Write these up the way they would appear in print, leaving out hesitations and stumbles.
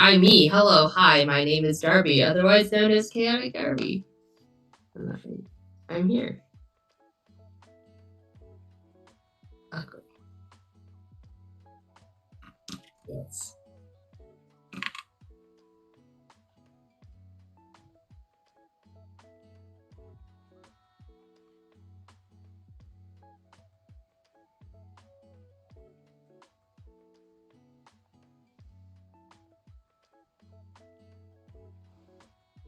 I'm me. Hello, hi. My name is Darby, otherwise known as Chaotic Darby. I'm here. Ugly. Yes.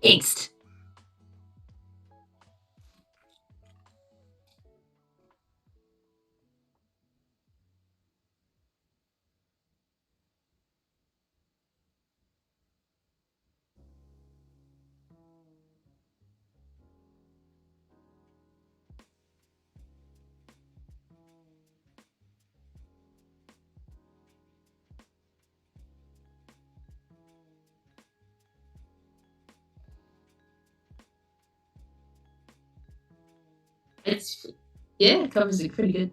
Angst. It's yeah, it covers it pretty good.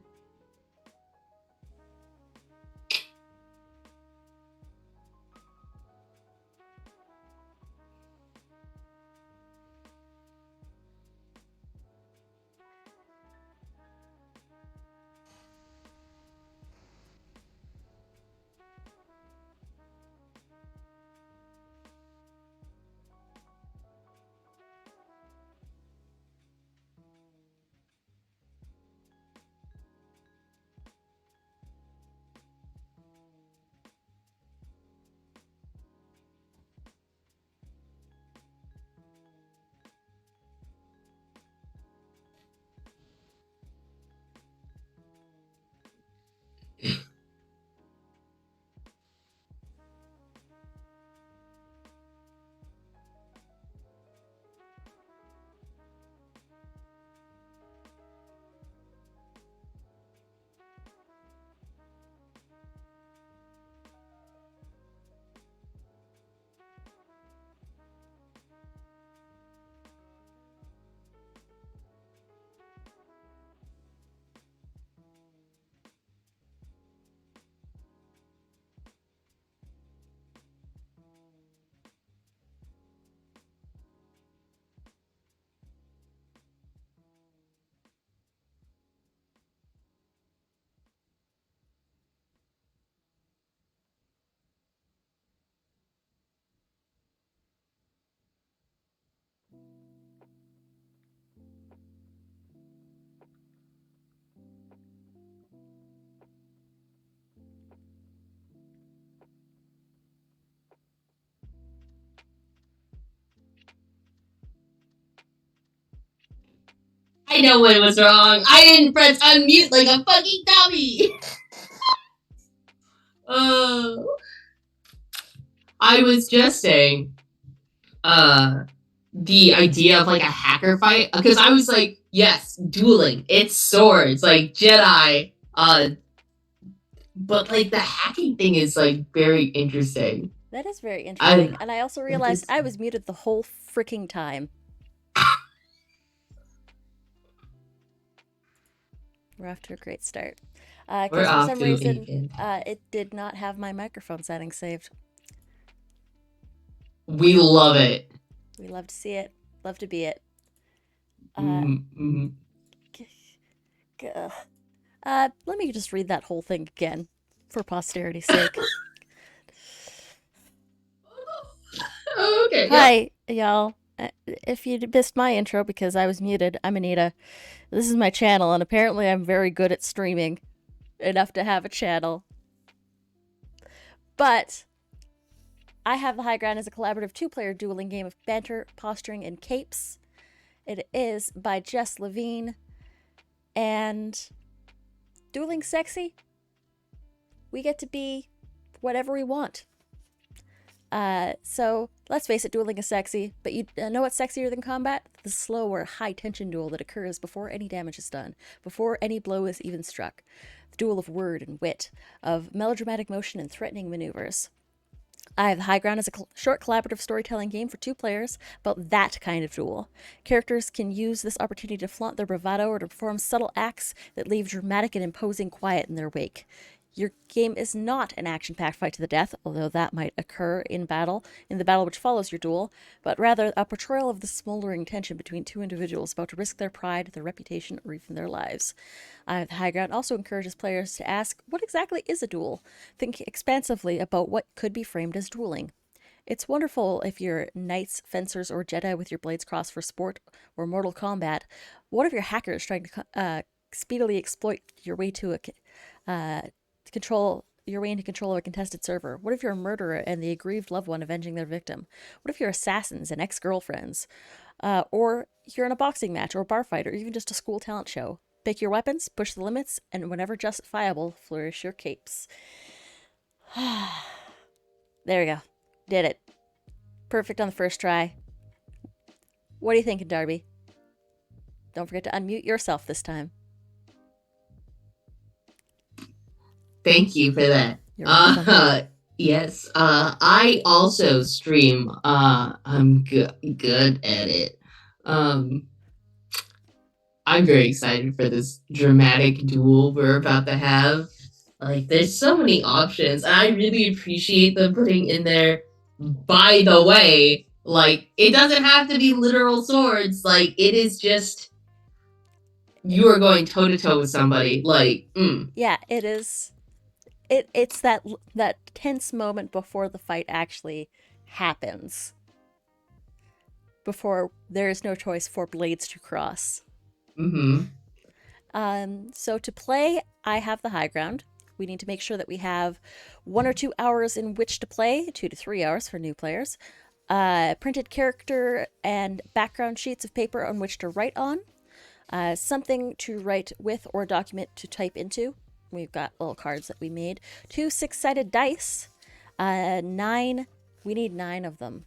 I know what was wrong. I didn't press unmute like a fucking dummy. uh, I was just saying, the idea of like a hacker fight, because I was like, yes, dueling, it's swords, like Jedi. But like the hacking thing is like very interesting. That is very interesting. And I also Like realized it's I was muted the whole freaking time. We're off to a great start. we're Because for off some to reason, a it did not have my microphone settings saved. we love it. We love to see it, love to be it. Uh, Mm-hmm. let me just read that whole thing again for posterity's sake. Okay, yep. Hi, y'all. If you missed my intro because I was muted, I'm Anita. This is my channel, and apparently I'm very good at streaming enough to have a channel. But I Have the High Ground is a collaborative two-player dueling game of banter, posturing, and capes. It is by Jess Levine, and dueling sexy. We get to be whatever we want. So let's face it, dueling is sexy, but you know what's sexier than combat? The slower, high-tension duel that occurs before any damage is done, before any blow is even struck. The duel of word and wit, of melodramatic motion and threatening maneuvers. I Have the High Ground is a short collaborative storytelling game for two players about that kind of duel. Characters can use this opportunity to flaunt their bravado or to perform subtle acts that leave dramatic and imposing quiet in their wake. Your game is not an action-packed fight to the death, although that might occur in the battle which follows your duel, but rather a portrayal of the smoldering tension between two individuals about to risk their pride, their reputation, or even their lives. The High Ground also encourages players to ask, what exactly is a duel? Think expansively about what could be framed as dueling. It's wonderful if you're knights, fencers, or Jedi with your blades crossed for sport or mortal combat. What if you're hackers trying to speedily exploit your way to into control of a contested server? What if you're a murderer and the aggrieved loved one avenging their victim? What if you're assassins and ex-girlfriends? Or you're in a boxing match or a bar fight or even just a school talent show? Pick your weapons, push the limits, and whenever justifiable, flourish your capes. There we go. Did it. Perfect on the first try. What are you thinking, Darby? Don't forget to unmute yourself this time. Thank you for that. You're welcome. Yes. I also stream. I'm good at it. Um, I'm very excited for this dramatic duel we're about to have. Like, there's so many options, and I really appreciate them putting in there. By the way, like, it doesn't have to be literal swords. Like, it is just you are going toe to toe with somebody. Like, Yeah, it is. It's that tense moment before the fight actually happens. Before there is no choice for blades to cross. mm-hmm. So to play, I Have the High Ground. We need to make sure that we have 1 or 2 hours in which to play, 2 to 3 hours for new players. Printed character and background sheets of paper on which to write on. Something to write with or document to type into. We've got little cards that we made. 2 6-sided dice. 9. We need 9 of them.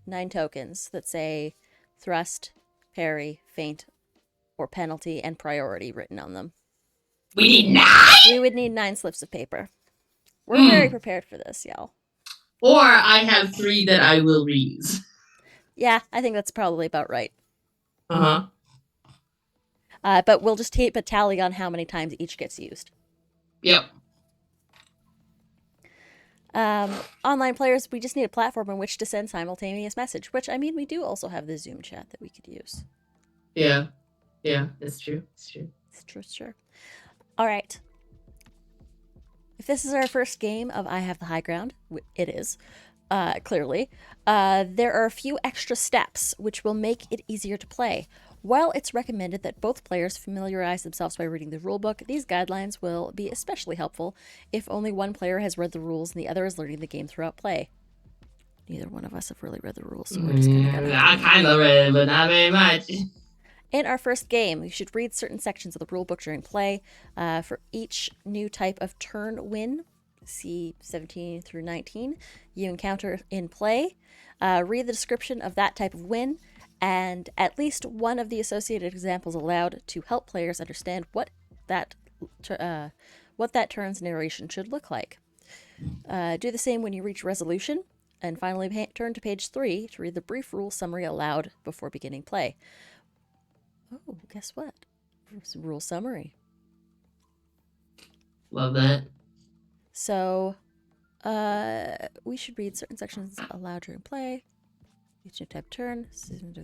9 tokens that say thrust, parry, feint, or penalty, and priority written on them. We need 9? We would need 9 slips of paper. We're very prepared for this, y'all. Or I have 3 that I will reuse. Yeah, I think that's probably about right. Uh-huh. But we'll just keep a tally on how many times each gets used. Yep. Online players, we just need a platform in which to send simultaneous message, which, I mean, we do also have the Zoom chat that we could use. Yeah. Yeah, it's true. It's true. It's true, sure. All right. If this is our first game of I Have the High Ground, it is, clearly, there are a few extra steps which will make it easier to play. While it's recommended that both players familiarize themselves by reading the rulebook, these guidelines will be especially helpful if only one player has read the rules and the other is learning the game throughout play. Neither one of us have really read the rules, so we're just kind of gonna I kind of read it, but not very much. In our first game, you should read certain sections of the rulebook during play. For each new type of turn win, see 17 through 19, you encounter in play. Read the description of that type of win and at least one of the associated examples aloud to help players understand what that turn's narration should look like. Do the same when you reach resolution. And finally, turn to page 3 to read the brief rule summary aloud before beginning play. Oh, guess what? Rule summary. Love that. So, we should read certain sections aloud during play. Each new type turn,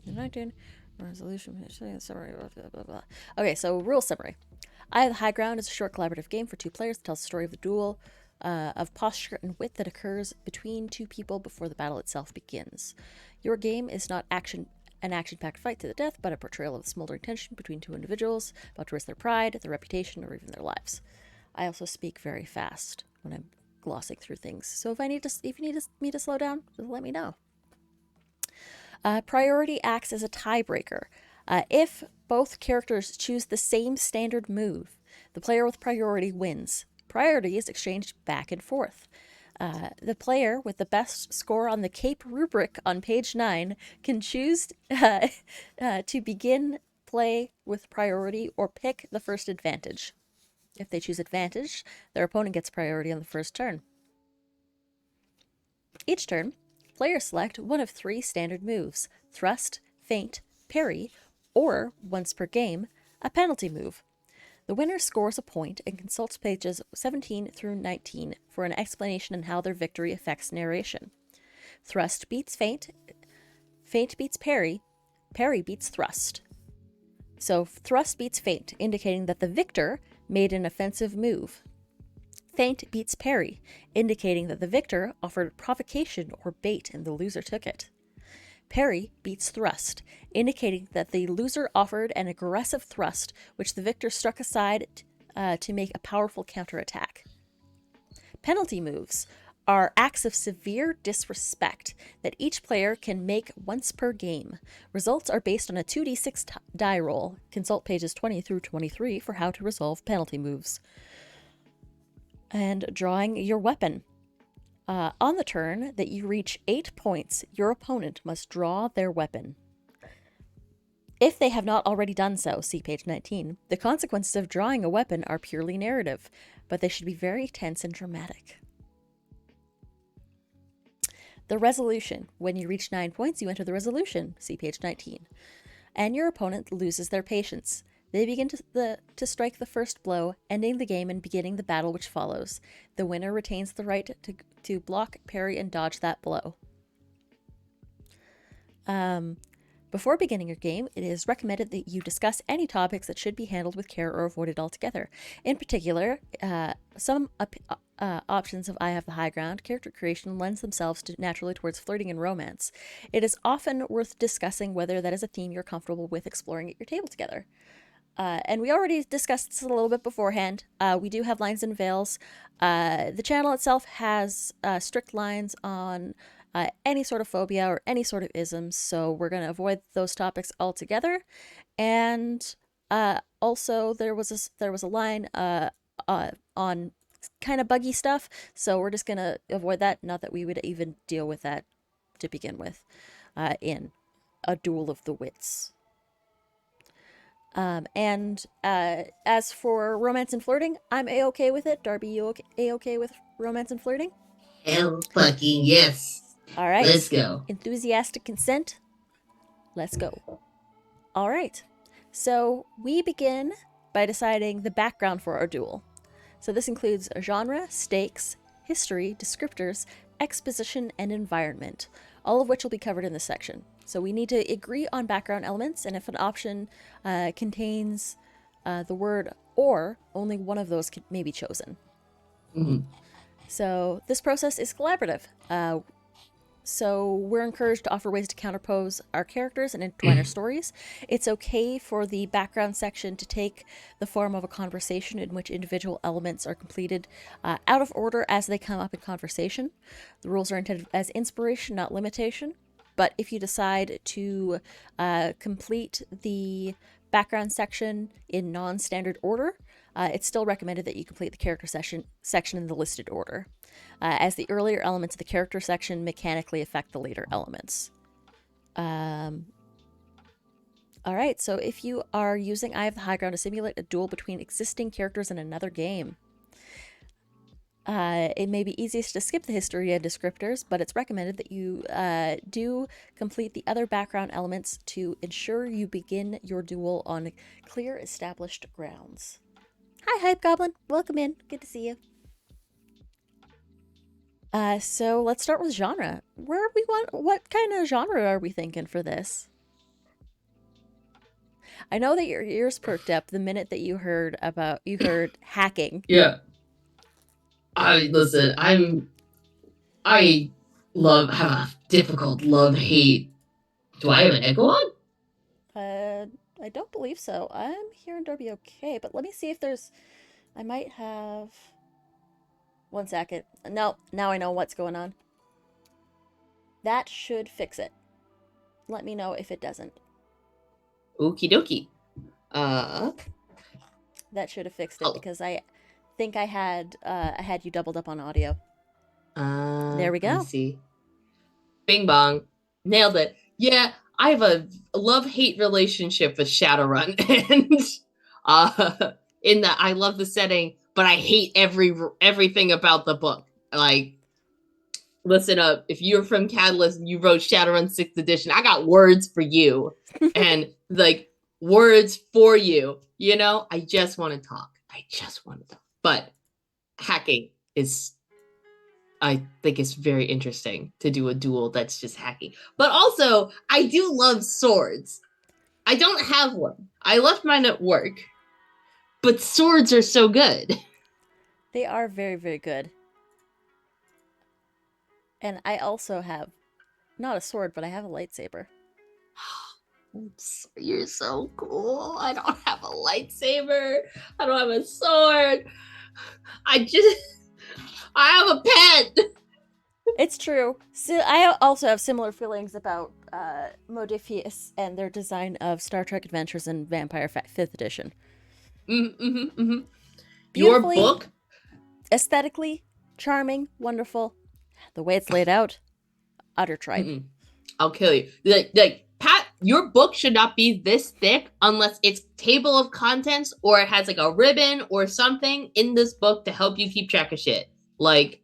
19, resolution, summary, blah, blah, blah. Okay, so rule summary. Eye of the High Ground is a short collaborative game for 2 players that tells the story of the duel of posture and wit that occurs between 2 people before the battle itself begins. Your game is not an action-packed fight to the death, but a portrayal of the smoldering tension between 2 individuals about to risk their pride, their reputation, or even their lives. I also speak very fast when I'm glossing through things, so if you need me to slow down, just let me know. Priority acts as a tiebreaker. If both characters choose the same standard move, the player with priority wins. Priority is exchanged back and forth. The player with the best score on the CAPE rubric on page 9 can choose to begin play with priority or pick the first advantage. If they choose advantage, their opponent gets priority on the first turn. Each turn, players select one of 3 standard moves: thrust, feint, parry, or, once per game, a penalty move. The winner scores a point and consults pages 17 through 19 for an explanation on how their victory affects narration. Thrust beats feint, feint beats parry, parry beats thrust. So thrust beats feint, indicating that the victor made an offensive move. Feint beats parry, indicating that the victor offered provocation or bait and the loser took it. Parry beats thrust, indicating that the loser offered an aggressive thrust, which the victor struck aside to make a powerful counterattack. Penalty moves are acts of severe disrespect that each player can make once per game. Results are based on a 2d6 die roll. Consult pages 20 through 23 for how to resolve penalty moves. And drawing your weapon. On the turn that you reach 8 points, your opponent must draw their weapon. If they have not already done so, see page 19, the consequences of drawing a weapon are purely narrative, but they should be very tense and dramatic. The resolution. When you reach 9 points, you enter the resolution, see page 19. And your opponent loses their patience. They begin to strike the first blow, ending the game and beginning the battle which follows. The winner retains the right to block, parry, and dodge that blow. Before beginning your game, it is recommended that you discuss any topics that should be handled with care or avoided altogether. In particular, some options of Eye of the High Ground character creation lends themselves naturally towards flirting and romance. It is often worth discussing whether that is a theme you're comfortable with exploring at your table together. And we already discussed this a little bit beforehand. We do have lines and veils. The channel itself has strict lines on any sort of phobia or any sort of isms, so we're going to avoid those topics altogether. And also, there was a line on kind of buggy stuff, so we're just going to avoid that. Not that we would even deal with that to begin with in A Duel of the Wits. And as for romance and flirting, I'm a-okay with it. Darby, you a-okay with romance and flirting? Hell fucking yes. All right. Let's go. Enthusiastic consent. Let's go. All right. So we begin by deciding the background for our duel. So this includes genre, stakes, history, descriptors, exposition, and environment, all of which will be covered in this section. So we need to agree on background elements, and if an option contains the word or, only one of those may be chosen. Mm-hmm. So this process is collaborative. So we're encouraged to offer ways to counterpose our characters and intertwine our stories. It's okay for the background section to take the form of a conversation in which individual elements are completed out of order as they come up in conversation. The rules are intended as inspiration, not limitation. But if you decide to complete the background section in non-standard order, it's still recommended that you complete the character section in the listed order, as the earlier elements of the character section mechanically affect the later elements. All right, so if you are using Eye of the High Ground to simulate a duel between existing characters in another game, it may be easiest to skip the history and descriptors, but it's recommended that you do complete the other background elements to ensure you begin your duel on clear, established grounds. Hi, Hype Goblin. Welcome in. Good to see you. So let's start with genre. What kind of genre are we thinking for this? I know that your ears perked up the minute that you heard hacking. Yeah. I have a difficult love-hate. Do I have an echo on? I don't believe so. I'm hearing Darby okay, but let me see if there's. I might have. 1 second. No, now I know what's going on. That should fix it. Let me know if it doesn't. Okie dokie. That should have fixed it because I think I had you doubled up on audio. There we go. Let's see. Bing bong. Nailed it. Yeah, I have a love-hate relationship with Shadowrun, and in that I love the setting, but I hate everything about the book. Like, listen up. If you're from Catalyst and you wrote Shadowrun 6th edition, I got words for you. And like words for you. You know, I just want to talk. But hacking is, I think it's very interesting to do a duel that's just hacking. But also, I do love swords. I don't have one. I left mine at work. But swords are so good. They are very, very good. And I also have, not a sword, but I have a lightsaber. You're so cool. I don't have a lightsaber. I don't have a sword. I have a pet. It's true. So I also have similar feelings about Modiphius and their design of Star Trek Adventures in Vampire 5th edition. Your book? Aesthetically, charming, wonderful. The way it's laid out, utter tripe. I'll kill you. Like, Pat, your book should not be this thick unless it's table of contents or it has like a ribbon or something in this book to help you keep track of shit. Like,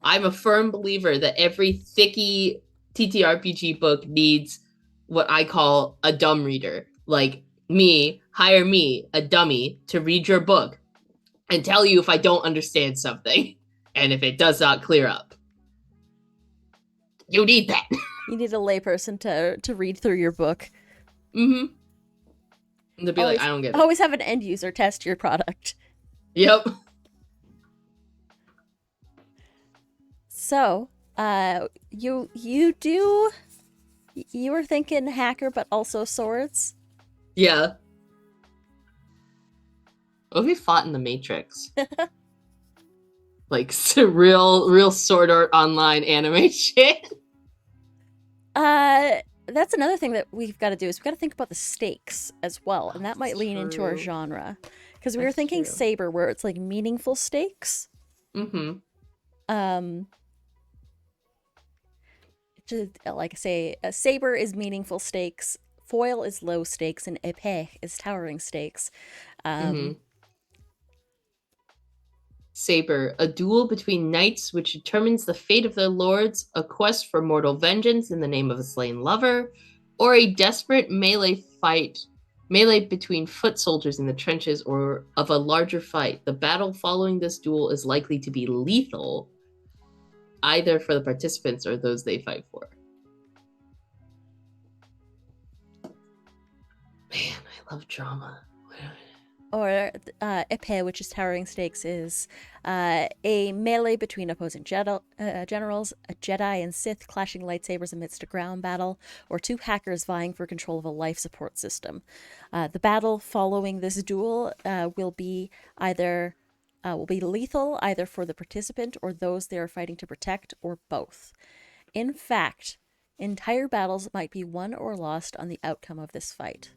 I'm a firm believer that every thicky TTRPG book needs what I call a dumb reader. Like me, hire me, a dummy, to read your book and tell you if I don't understand something and if it does not clear up. You need that. You need a layperson to read through your book. And to be like, I don't get it. Always have an end user test your product. Yep. So, you were thinking hacker, but also swords? Yeah. What if we fought in the Matrix? Like, real Sword Art Online anime shit? That's another thing that we've got to do is we've got to think about the stakes as well, and that might lean into our genre. Because we were thinking Saber, where it's like meaningful stakes. Like I say, a Saber is meaningful stakes, Foil is low stakes, and Epée is towering stakes. Saber, a duel between knights which determines the fate of their lords, a quest for mortal vengeance in the name of a slain lover, or a desperate melee between foot soldiers in the trenches or of a larger fight. The battle following this duel is likely to be lethal, either for the participants or those they fight for. Man, I love drama. or epee, which is towering stakes, is a melee between opposing generals, a Jedi and Sith clashing lightsabers amidst a ground battle, or two hackers vying for control of a life support system. The battle following this duel will be lethal either for the participant or those they are fighting to protect, or both. In fact, entire battles might be won or lost on the outcome of this fight.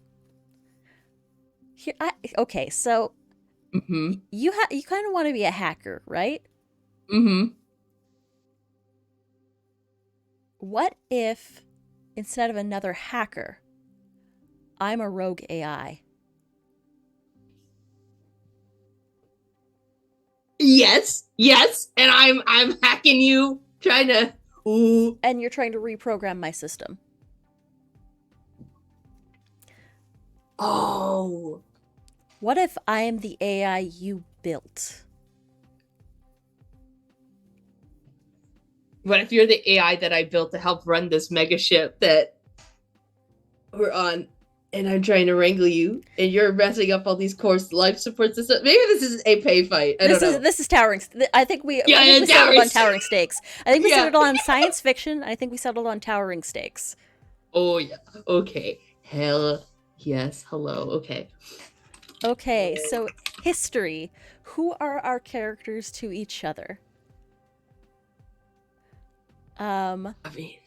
Okay, so Mm-hmm. you kind of want to be a hacker, right? Mm-hmm. What if instead of another hacker, I'm a rogue AI? Yes, yes, and I'm hacking you, trying to. Ooh. And you're trying to reprogram my system. Oh. What if I am the AI you built? What if you're the AI that I built to help run this mega ship that we're on, and I'm trying to wrangle you, and you're messing up all these core life support systems? Maybe this is a pay fight. I don't know. This is towering. I think we Yeah, settled on towering stakes. I think we Yeah. settled on science fiction. I think we settled on towering stakes. Oh yeah. Okay. Hell yes. Hello. Okay. Okay, so history. Who are our characters to each other? I mean,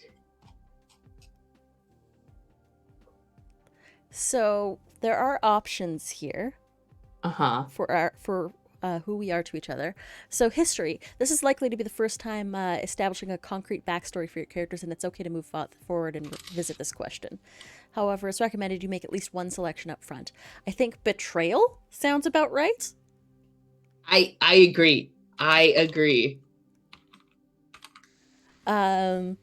So there are options here uh-huh. for who we are to each other. So history. This is likely to be the first time establishing a concrete backstory for your characters, and it's okay to move forward and revisit this question. However, it's recommended you make at least one selection up front. I think betrayal sounds about right. I agree. I agree. And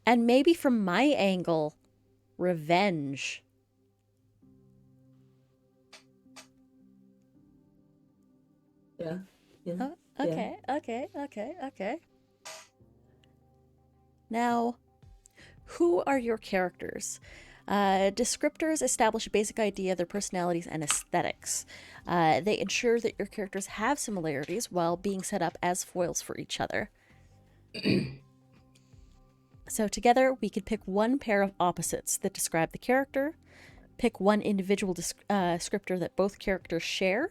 maybe from my angle, revenge. Yeah. Oh, okay, yeah. Okay. Now, who are your characters? Descriptors establish a basic idea of their personalities and aesthetics. They ensure that your characters have similarities while being set up as foils for each other. So together, we could pick one pair of opposites that describe the character, pick one individual descriptor that both characters share,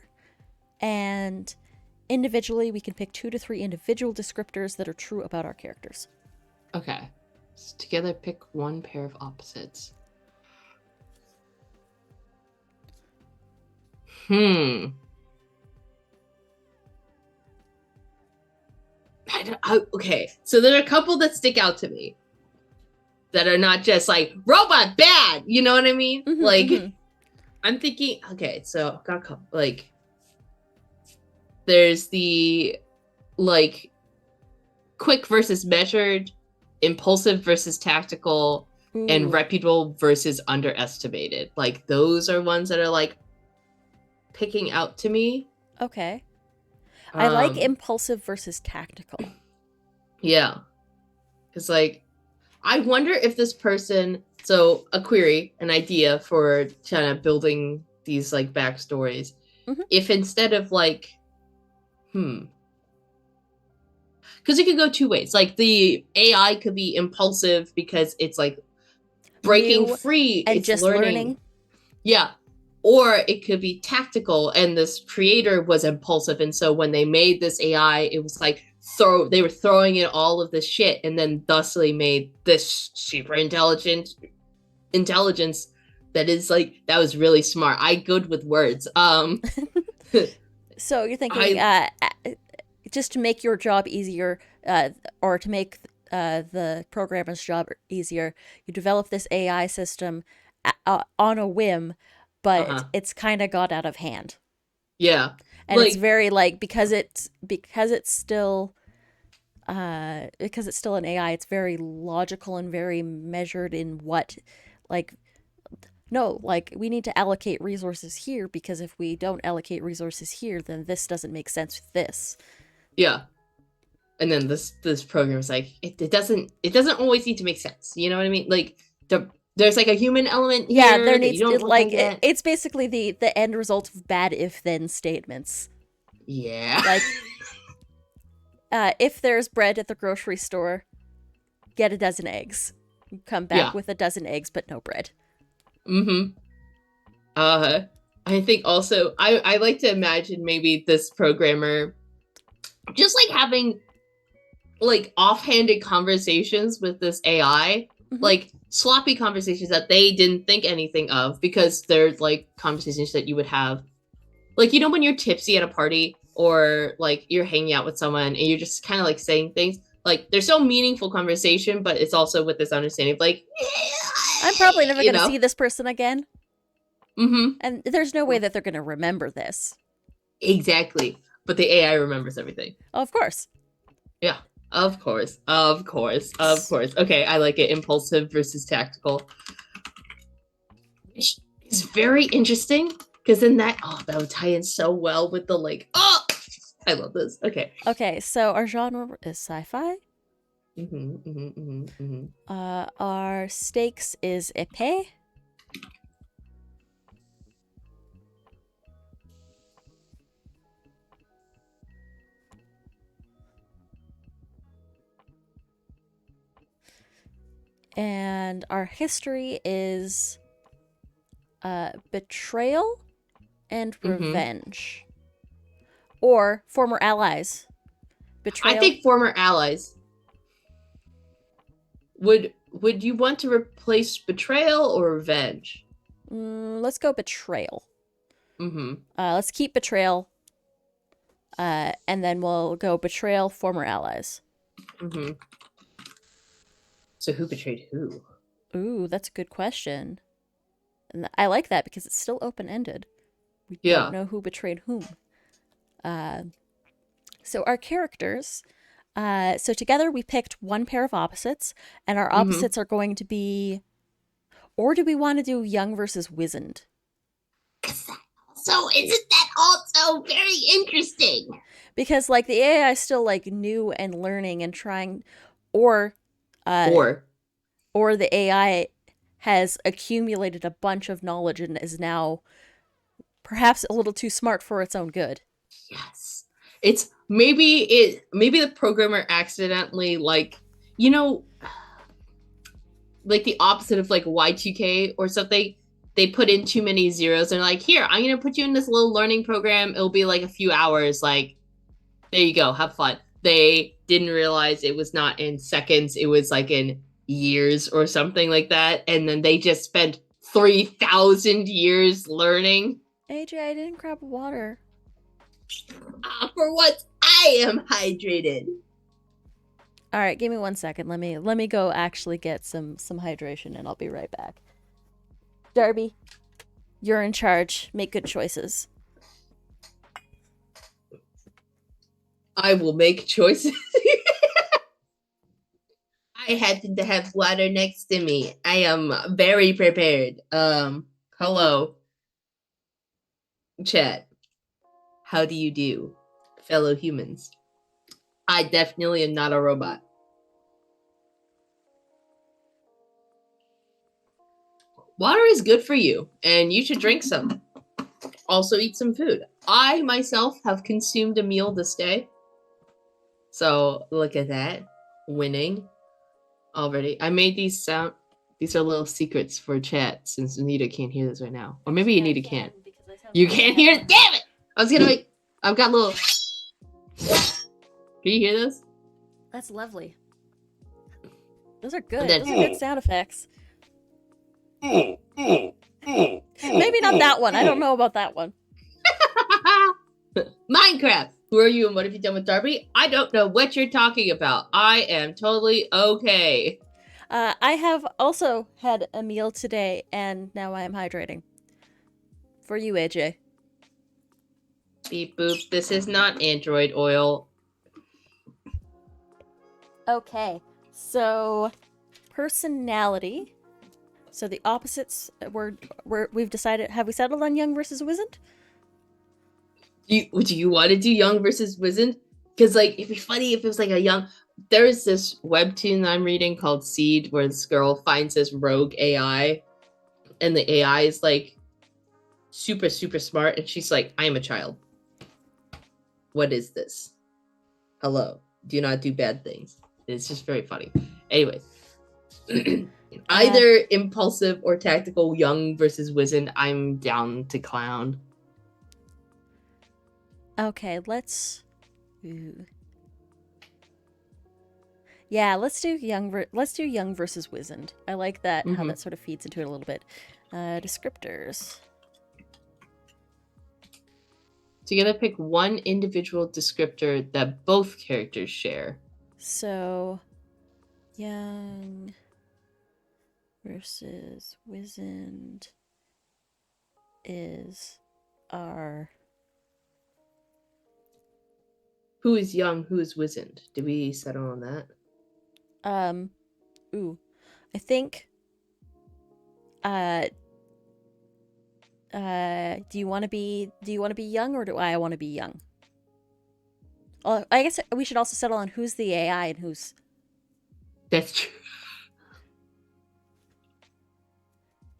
and individually, we can pick 2 to 3 individual descriptors that are true about our characters. Okay. So together, pick one pair of opposites. Okay, so there are a couple that stick out to me that are not just like robot bad. You know what I mean? I'm thinking. Okay, so got a couple. Like, there's the like quick versus measured, impulsive versus tactical, and reputable versus underestimated. Like, those are ones that are like picking out to me. Okay. I like impulsive versus tactical. Yeah. Because, like, I wonder if this person, so a query, an idea for kind of building these, like, backstories, if instead of, like, because it could go two ways. Like, the AI could be impulsive because it's, like, breaking free. And it's just learning. Yeah. Or it could be tactical, and this creator was impulsive, and so when they made this AI, it was like they were throwing in all of this shit, and then thusly made this super intelligence that is like, that was really smart. I good with words. So you're thinking just to make your job easier, or to make the programmer's job easier, you develop this AI system on a whim, but it's kind of got out of hand. Yeah. And like, it's very like, because it's still an AI, it's very logical and very measured in what, like, no, like, we need to allocate resources here, because if we don't allocate resources here, then this doesn't make sense with this. Yeah. And then this program is like, it doesn't always need to make sense. You know what I mean? Like, there's like a human element Yeah, here there that you needs don't it, want to like get. it's basically the end result of bad if then statements. Yeah. Like, if there's bread at the grocery store, get a dozen eggs. Come back Yeah. with a dozen eggs, but no bread. Mm-hmm. Uh, I think also I like to imagine maybe this programmer just like having like offhanded conversations with this AI, Mhm. like sloppy conversations that they didn't think anything of because they're like conversations that you would have, like, you know, when you're tipsy at a party or like you're hanging out with someone and you're just kind of like saying things like there's so meaningful conversation, but it's also with this understanding of like, I'm probably never you going to know, see this person again, mm-hmm, and there's no way that they're going to remember this. exactly. But the AI remembers everything. Oh, of course. Yeah, of course, of course, of course. Okay, I like it. Impulsive versus tactical. It's very interesting because then that would tie in so well with the like, oh, I love this. Okay. Okay, so our genre is sci-fi. Mm-hmm, mm-hmm, mm-hmm, mm-hmm. Our stakes is épée. And our history is betrayal and revenge. Or former allies. Betrayal. I think former allies. Would you want to replace betrayal or revenge? Let's go betrayal. Mm-hmm. Let's keep betrayal. And then we'll go betrayal, former allies. Mm-hmm. So who betrayed who? Ooh, that's a good question. And I like that because it's still open-ended. We Yeah. don't know who betrayed whom. So our characters, so together we picked one pair of opposites, and our opposites are going to be, or do we want to do young versus wizened? So isn't that also very interesting? Because like the AI is still like new and learning and trying, or the AI has accumulated a bunch of knowledge and is now perhaps a little too smart for its own good. Yes. It's maybe the programmer accidentally, like, you know, like the opposite of like Y2K or something. They put in too many zeros and like, here, I'm gonna put you in this little learning program. It'll be like a few hours. Like, there you go, have fun. They didn't realize it was not in seconds, it was like in years or something like that. And then they just spent 3,000 years learning. AJ, I didn't grab water. For once, I am hydrated. All right, give me 1 second. Let me go actually get some hydration, and I'll be right back. Darby, you're in charge. Make good choices. I will make choices. I had to have water next to me. I am very prepared. Hello, chat. How do you do, fellow humans? I definitely am not a robot. Water is good for you, and you should drink some. Also, eat some food. I myself have consumed a meal this day. So, look at that. Winning already. I made these sound. These are little secrets for chat since Anita can't hear this right now. Or maybe Anita can't. You can't hear it? Damn it! I was gonna make. I've got little. Can you hear this? That's lovely. Those are good. Those are good sound effects. Maybe not that one. I don't know about that one. Minecraft. Who are you and what have you done with Darby? I don't know what you're talking about. I am totally okay. I have also had a meal today, and now I am hydrating. For you, AJ. Beep boop. This is not Android oil. Okay, so personality. So the opposites we've decided. Have we settled on young versus wizened? Do you want to do young versus wizened? Because like it'd be funny if it was like a young. there is this webtoon I'm reading called Seed, where this girl finds this rogue AI, and the AI is like super, super smart, and she's like, I am a child. What is this? Hello. Do not do bad things. It's just very funny. Anyway. Either impulsive or tactical, young versus wizened, I'm down to clown. Okay, let's. Ooh. Yeah, let's do young versus wizened. I like that how that sort of feeds into it a little bit. Descriptors. So you gotta pick one individual descriptor that both characters share. So, young versus wizened is our. Who is young? Who is wizened? Did we settle on that? I think. Do you want to be young, or do I want to be young? Well, I guess we should also settle on who's the AI and who's. That's true.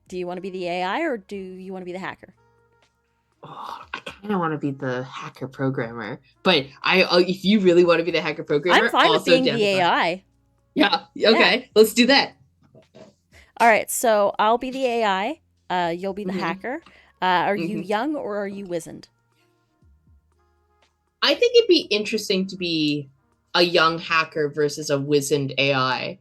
Do you want to be the AI or do you want to be the hacker? Oh, I kind of want to be the hacker programmer, but if you really want to be the hacker programmer, I'm fine with being the AI. Yeah. Okay. Let's do that. All right. So I'll be the AI. You'll be the hacker. Are you young or are you wizened? I think it'd be interesting to be a young hacker versus a wizened AI.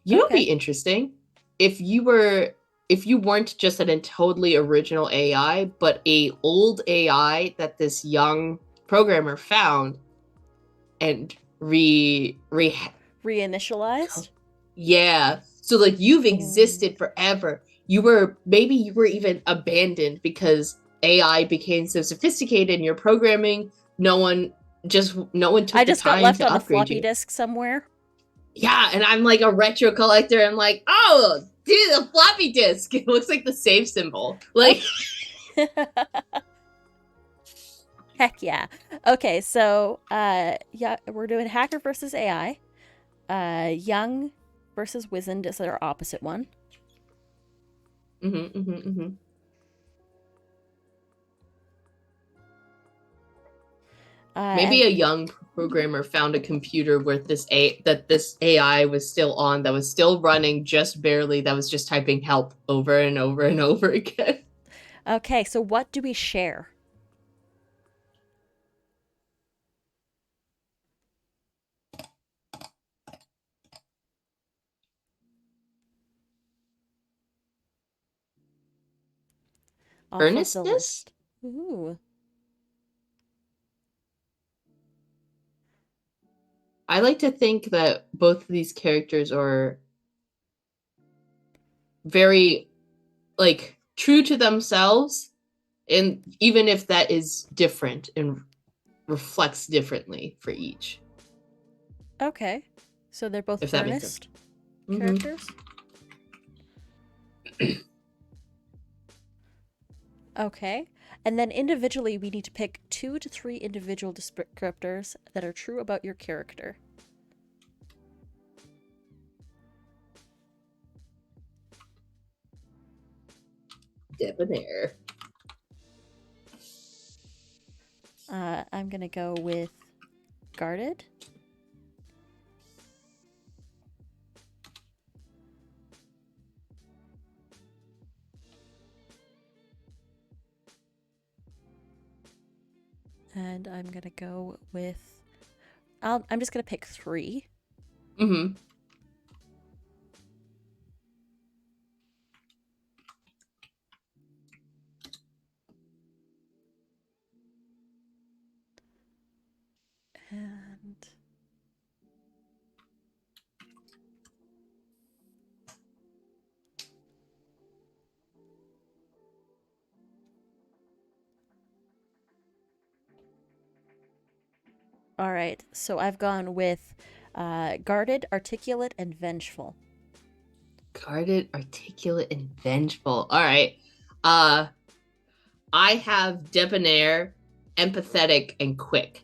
You know, it'd be interesting if you weren't just a totally original AI, but a old AI that this young programmer found and reinitialized. Yeah. So like you've existed forever. You were even abandoned because AI became so sophisticated in your programming. No one took the time to upgrade you. I just got left on a floppy disk somewhere. Yeah, and I'm like a retro collector. I'm like, oh, dude, a floppy disk. It looks like the save symbol. Like, heck yeah. Okay, so yeah, we're doing hacker versus AI. Young versus wizened is our opposite one. Maybe a young programmer found a computer where this AI was still on, that was still running just barely, that was just typing help over and over and over again. Okay, so what do we share? Earnestness? Ooh. I like to think that both of these characters are very, like, true to themselves, and even if that is different and reflects differently for each. Okay. So they're both earnest characters? Okay. And then individually, we need to pick 2 to 3 individual descriptors that are true about your character. Debonair. I'm gonna go with guarded. And I'm gonna go with. I'm just gonna pick 3. And all right, so I've gone with guarded, articulate, and vengeful. Guarded, articulate, and vengeful. All right. I have debonair, empathetic, and quick.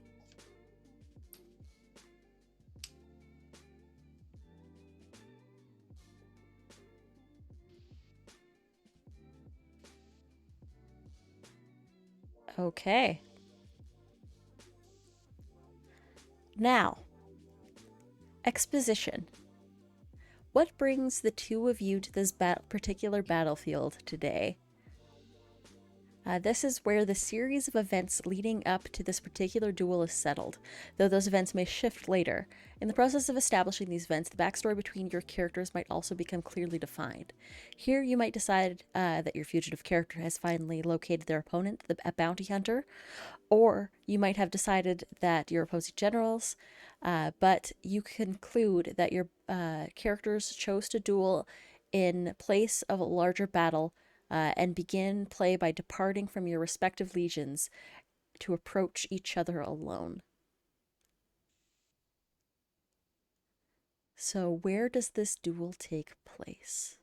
Okay. Now, exposition. What brings the two of you to this particular battlefield today? This is where the series of events leading up to this particular duel is settled, though those events may shift later. In the process of establishing these events, the backstory between your characters might also become clearly defined. Here, you might decide that your fugitive character has finally located their opponent, a bounty hunter, or you might have decided that you're opposing generals, but you conclude that your characters chose to duel in place of a larger battle and begin play by departing from your respective legions to approach each other alone. So, where does this duel take place?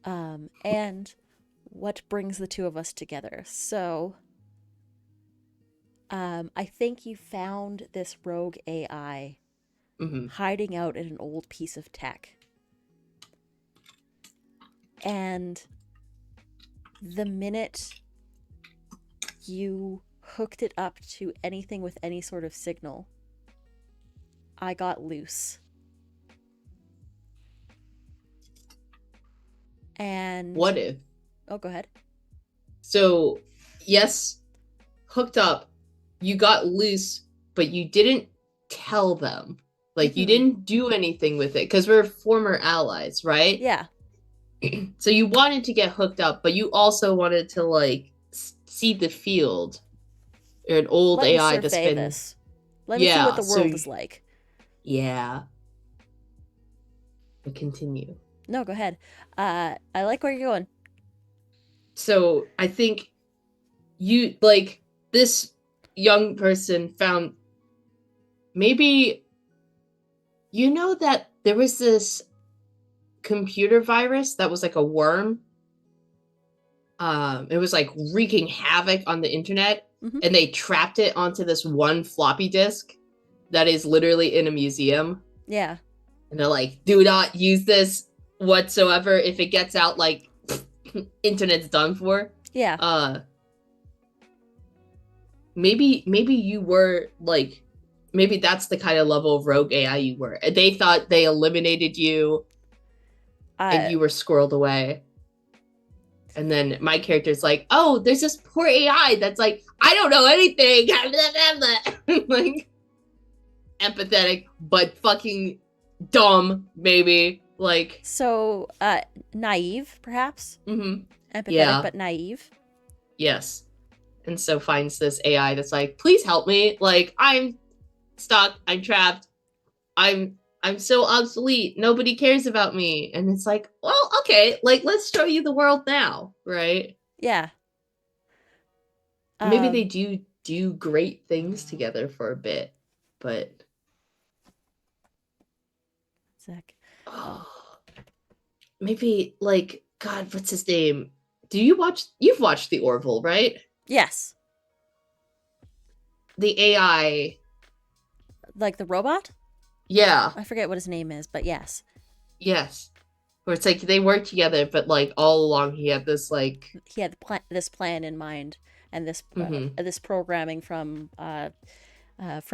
And what brings the two of us together? So, I think you found this rogue AI hiding out in an old piece of tech. And the minute you hooked it up to anything with any sort of signal, I got loose. And What if? Oh, go ahead. So, yes, hooked up, you got loose, but you didn't tell them. Like, you didn't do anything with it because we're former allies, right? Yeah. So you wanted to get hooked up, but you also wanted to, like, see the field. Or an old Let AI me that's survey been... this. Let me see what the world is like. Yeah. But continue. No, go ahead. I like where you're going. So I think you, like, this young person found, maybe, you know that there was this computer virus that was like a worm. It was like wreaking havoc on the internet, and they trapped it onto this one floppy disk that is literally in a museum. Yeah. And they're like, do not use this whatsoever. If it gets out, like, internet's done for. Yeah. Maybe you were, like, maybe that's the kind of level of rogue AI you were. They thought they eliminated you, and you were squirreled away. And then my character's like, oh, there's this poor AI that's like, I don't know anything. Like, empathetic, but fucking dumb, maybe. Like, so, naive, perhaps? Empathetic, yeah. but naive? Yes. And so finds this AI that's like, please help me. Like, I'm stuck. I'm trapped. I'm so obsolete. Nobody cares about me. And it's like, well, okay, like, let's show you the world now, right? Yeah. Maybe they do great things together for a bit, but Zach. Maybe, like, God, what's his name? You've watched The Orville, right? Yes. The AI. Like the robot? Yeah. I forget what his name is, but yes. Yes. Where it's like they work together, but, like, all along he had this, like... He had this plan in mind, and this programming from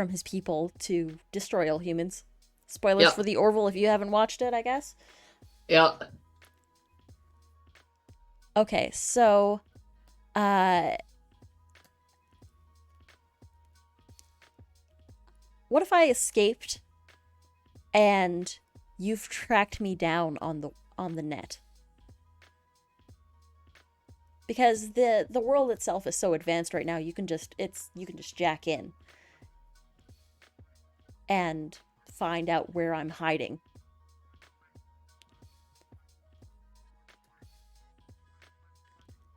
his people to destroy all humans. Spoilers for The Orville if you haven't watched it, I guess. Yeah. Okay, so what if I escaped and you've tracked me down on the net? Because the world itself is so advanced right now, you can just jack in and find out where I'm hiding.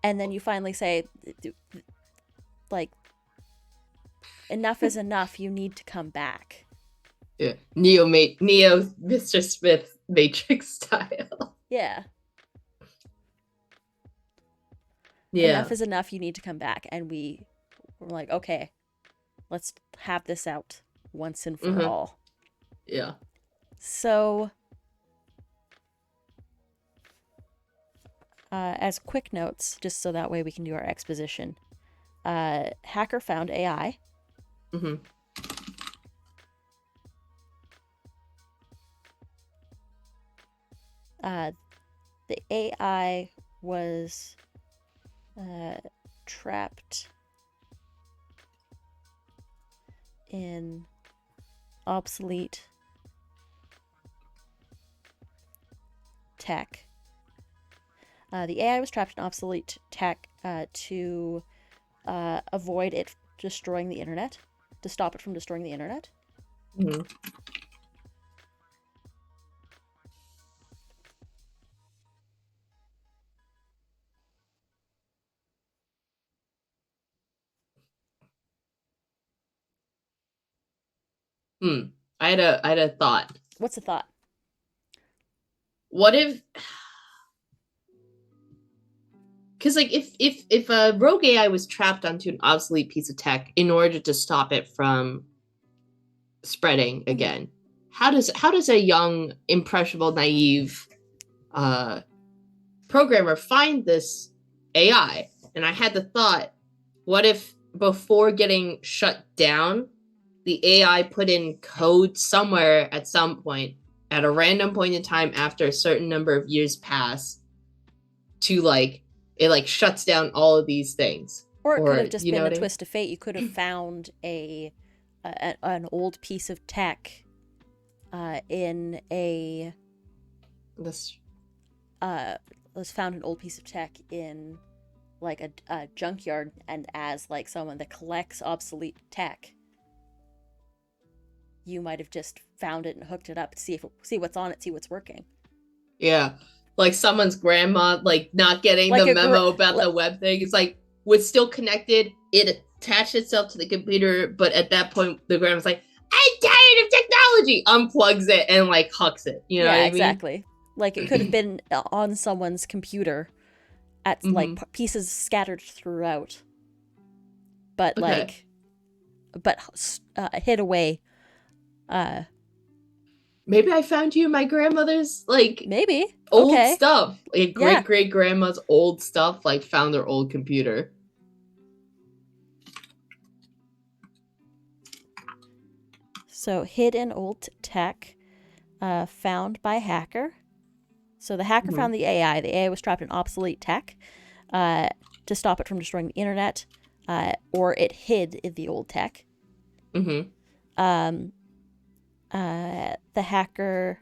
And then you finally say, like, enough is enough, you need to come back. Yeah. Neo Mr. Smith Matrix style. Yeah. Yeah. Enough is enough, you need to come back. And we're like, okay, let's have this out once and for all. Yeah. So As quick notes, just so that way we can do our exposition. Hacker found AI. Mm-hmm. The AI was trapped in obsolete tech. The AI was trapped in obsolete tech to avoid it destroying the internet, to stop it from destroying the internet. Mm-hmm. I had a thought. What's the thought? What if, because like if a rogue AI was trapped onto an obsolete piece of tech in order to stop it from spreading again, how does a young, impressionable, naive uh programmer find this AI? And I had the thought, what if before getting shut down, the AI put in code somewhere at some point, at a random point in time after a certain number of years pass, to like it like shuts down all of these things. Or it could Or have just you know been a what I mean? twist of fate. You could have found an old piece of tech in a This was found an old piece of tech in like a junkyard, and as like someone that collects obsolete tech, you might have just found it and hooked it up to see what's on it, see what's working. Yeah. Like someone's grandma, like not getting Like the a gr- memo about the web thing. It's like was still connected. It attached itself to the computer, but at that point, the grandma's like, "I'm tired of technology." Unplugs it and like hucks it. You know what Yeah, I mean? exactly. Like it could have been on someone's computer at like Mm-hmm. pieces scattered throughout, but Okay. like but hid away. Uh, Maybe I found you my grandmother's like Maybe. old Okay. stuff. Like Yeah. great great grandma's old stuff. Like found their old computer. So hidden old tech found by hacker. So the hacker Mm-hmm. found the AI. The AI was trapped in obsolete tech uh, to stop it from destroying the internet, or it hid in the old tech. Mm-hmm. Um, the hacker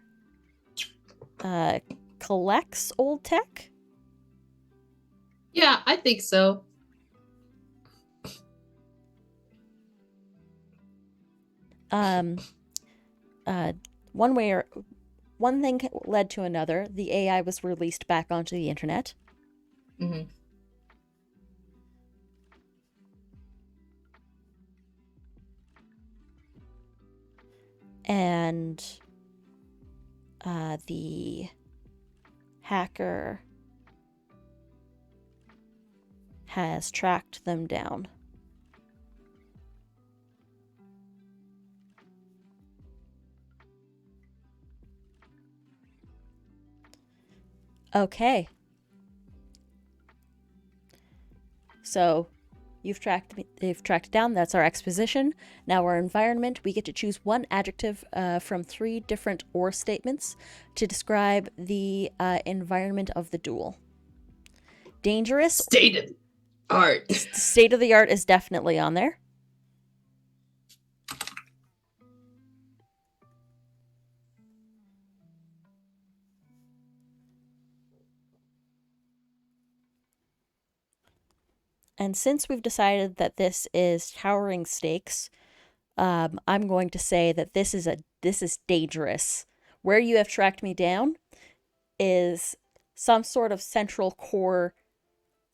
collects old tech. Yeah, I think so. Um, uh, one way or one thing led to another. The AI was released back onto the internet. Mm-hmm. And the hacker has tracked them down. Okay. So they've tracked it down. That's our exposition. Now our environment. We get to choose one adjective from 3 different or statements to describe the environment of the duel. Dangerous. State of the art. The state of the art is definitely on there. And since we've decided that this is towering stakes, I'm going to say that this is dangerous. Where you have tracked me down is some sort of central core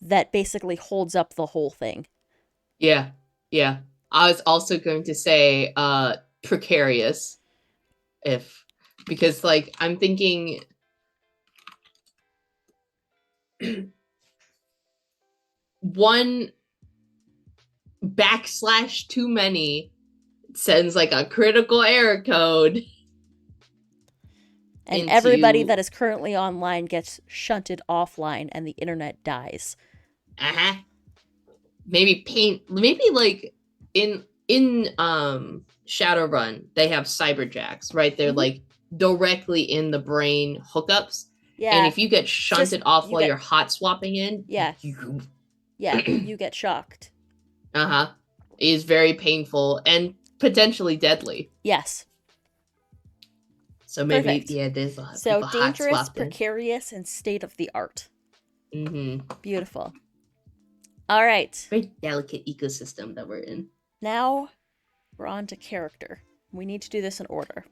that basically holds up the whole thing. Yeah. Yeah. I was also going to say precarious, if because like I'm thinking one backslash too many sends like a critical error code. And everybody into that is currently online gets shunted offline and the internet dies. uh-huh, maybe like in Shadowrun, they have cyberjacks, right? They're like directly in the brain hookups. And Yeah. if you get shunted off You while get you're hot swapping in, yeah. Yeah, you get shocked. uh-huh, is very painful and potentially deadly. Yes. So maybe, Perfect. yeah, there's So people hot dangerous, swapped in. precarious, and state of the art. Mm-hmm. Beautiful. All right. Very delicate ecosystem that we're in. Now we're on to character. We need to do this in order.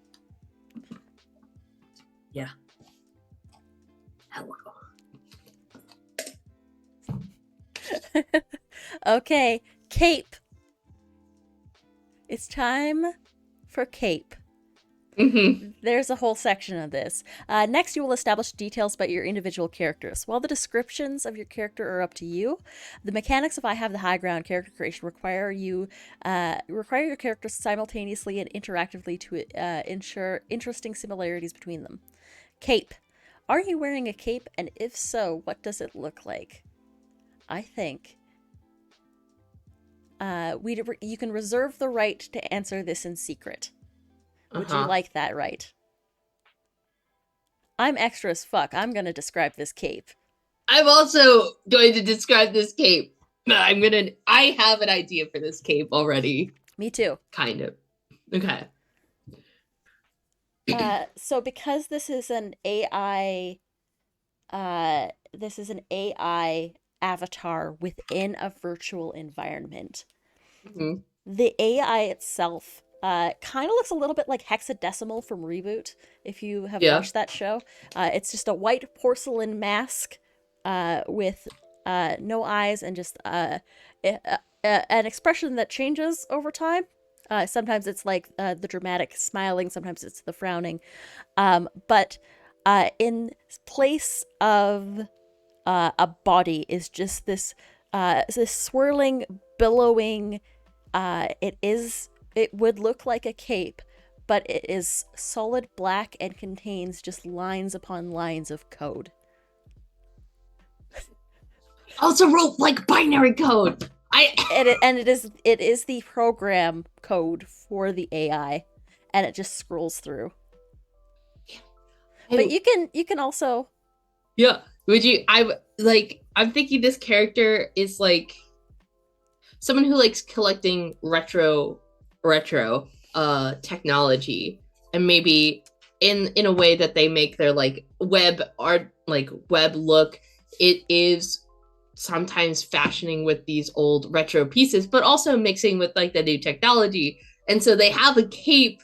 Yeah. Hello. Okay, cape. It's time for cape. Mm-hmm. There's a whole section of this. Next, you will establish details about your individual characters. While the descriptions of your character are up to you, the mechanics of I Have the High Ground character creation require your characters simultaneously and interactively to ensure interesting similarities between them. Cape. Are you wearing a cape, and if so, what does it look like? I think you can reserve the right to answer this in secret. Would you like that right? I'm extra as fuck. I'm gonna describe this cape. I'm also going to describe this cape. I have an idea for this cape already. Me too. Kind of. Okay. So because this is an AI, avatar within a virtual environment. Mm-hmm. The AI itself kind of looks a little bit like Hexadecimal from Reboot, if you have watched that show. It's just a white porcelain mask with no eyes and just an expression that changes over time. Sometimes it's like the dramatic smiling, sometimes it's the frowning. But in place of a body is just this swirling, billowing. It would look like a cape, but it is solid black and contains just lines upon lines of code. Also wrote like binary code. It is the program code for the AI, and it just scrolls through. But you can also Would you? I'm thinking this character is like someone who likes collecting retro technology, and maybe in a way that they make their like web art, like web look, it is sometimes fashioning with these old retro pieces, but also mixing with like the new technology. And so they have a cape,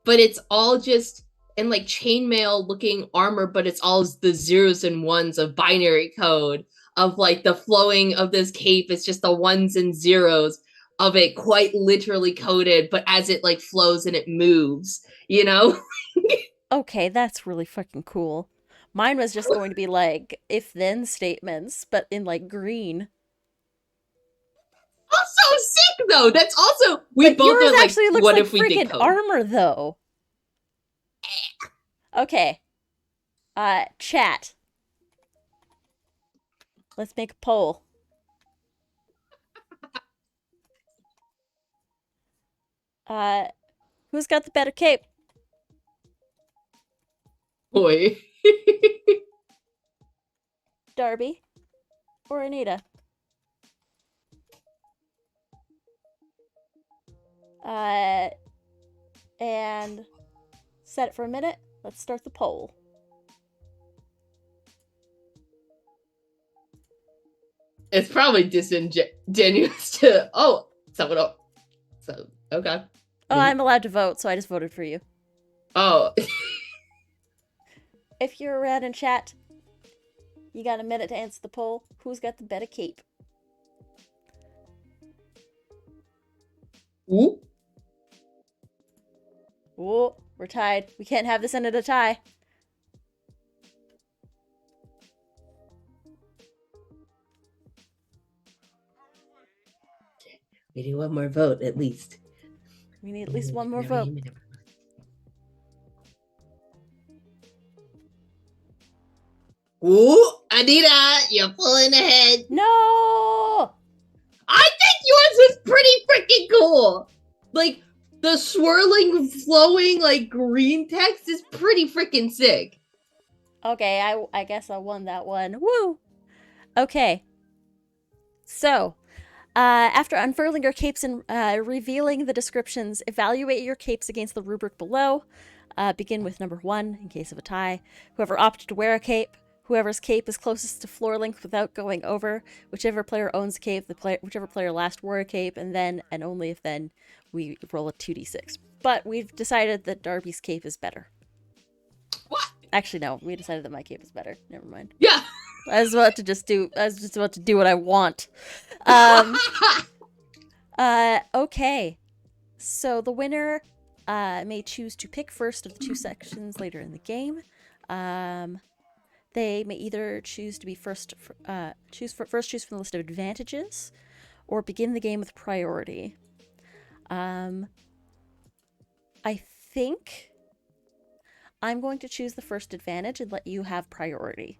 but it's all just in like chainmail looking armor, but it's all the zeros and ones of binary code, of like the flowing of this cape is just the ones and zeros of it quite literally coded, but as it like flows and it moves, you know? Okay, that's really fucking cool. Mine was just going to be like if then statements, but in like green. Also sick though. That's also but both yours are like, actually looks what like if we did code? Armor though. Okay. Chat. Let's make a poll. Who's got the better cape? Boy. Darby or Anita? And set it for a minute. Let's start the poll. It's probably disingenuous to someone else. So okay. Oh, I'm allowed to vote, so I just voted for you. Oh. If you're around in chat, you got a minute to answer the poll. Who's got the better cape? Ooh. Ooh, we're tied. We can't have this end at a tie. We need one more vote, at least. We need at least one more vote. Ooh, Anita, you're pulling ahead. No! I think yours is pretty freaking cool. Like, the swirling, flowing, like, green text is pretty freaking sick. Okay, I guess I won that one. Woo! Okay. So, after unfurling your capes and revealing the descriptions, evaluate your capes against the rubric below. Begin with number 1 in case of a tie. Whoever opted to wear a cape, whoever's cape is closest to floor length without going over, whichever player owns a cape, whichever player last wore a cape, and then, and only if then, we roll a 2d6. But we've decided that Darby's cape is better. What? Actually, no, we decided that my cape is better. Never mind. Yeah. I was just about to do what I want. Okay. So the winner may choose to pick first of the 2 sections later in the game. They may either choose to be choose from the list of advantages, or begin the game with priority. I think I'm going to choose the first advantage and let you have priority.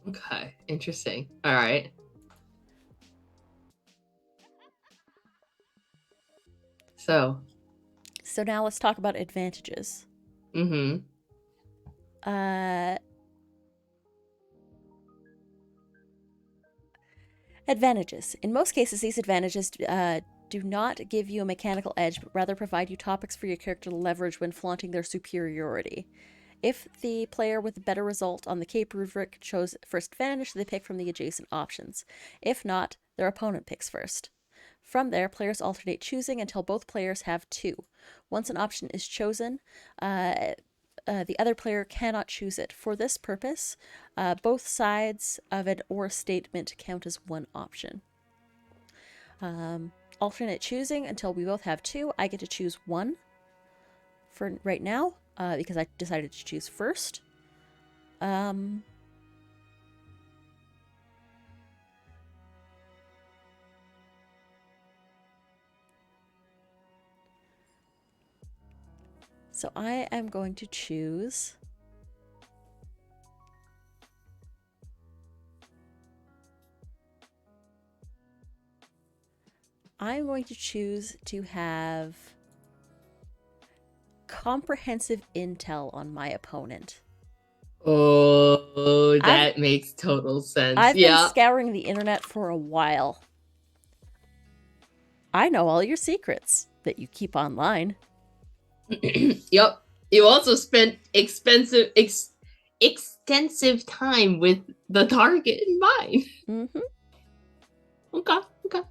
Okay, interesting. All right. So now let's talk about advantages. Advantages. In most cases, these advantages do not give you a mechanical edge, but rather provide you topics for your character to leverage when flaunting their superiority. If the player with the better result on the cape rubric chose first advantage, they pick from the adjacent options. If not, their opponent picks first. From there, players alternate choosing until both players have 2. Once an option is chosen, the other player cannot choose it. For this purpose, both sides of an or statement count as one option. Alternate choosing until we both have 2. I get to choose 1 for right now, because I decided to choose first. So I am going to choose to have comprehensive intel on my opponent. Oh, that makes total sense. I've been scouring the internet for a while. I know all your secrets that you keep online. Yep. You also spent extensive time with the target in mind. Mm-hmm. Okay. Cool.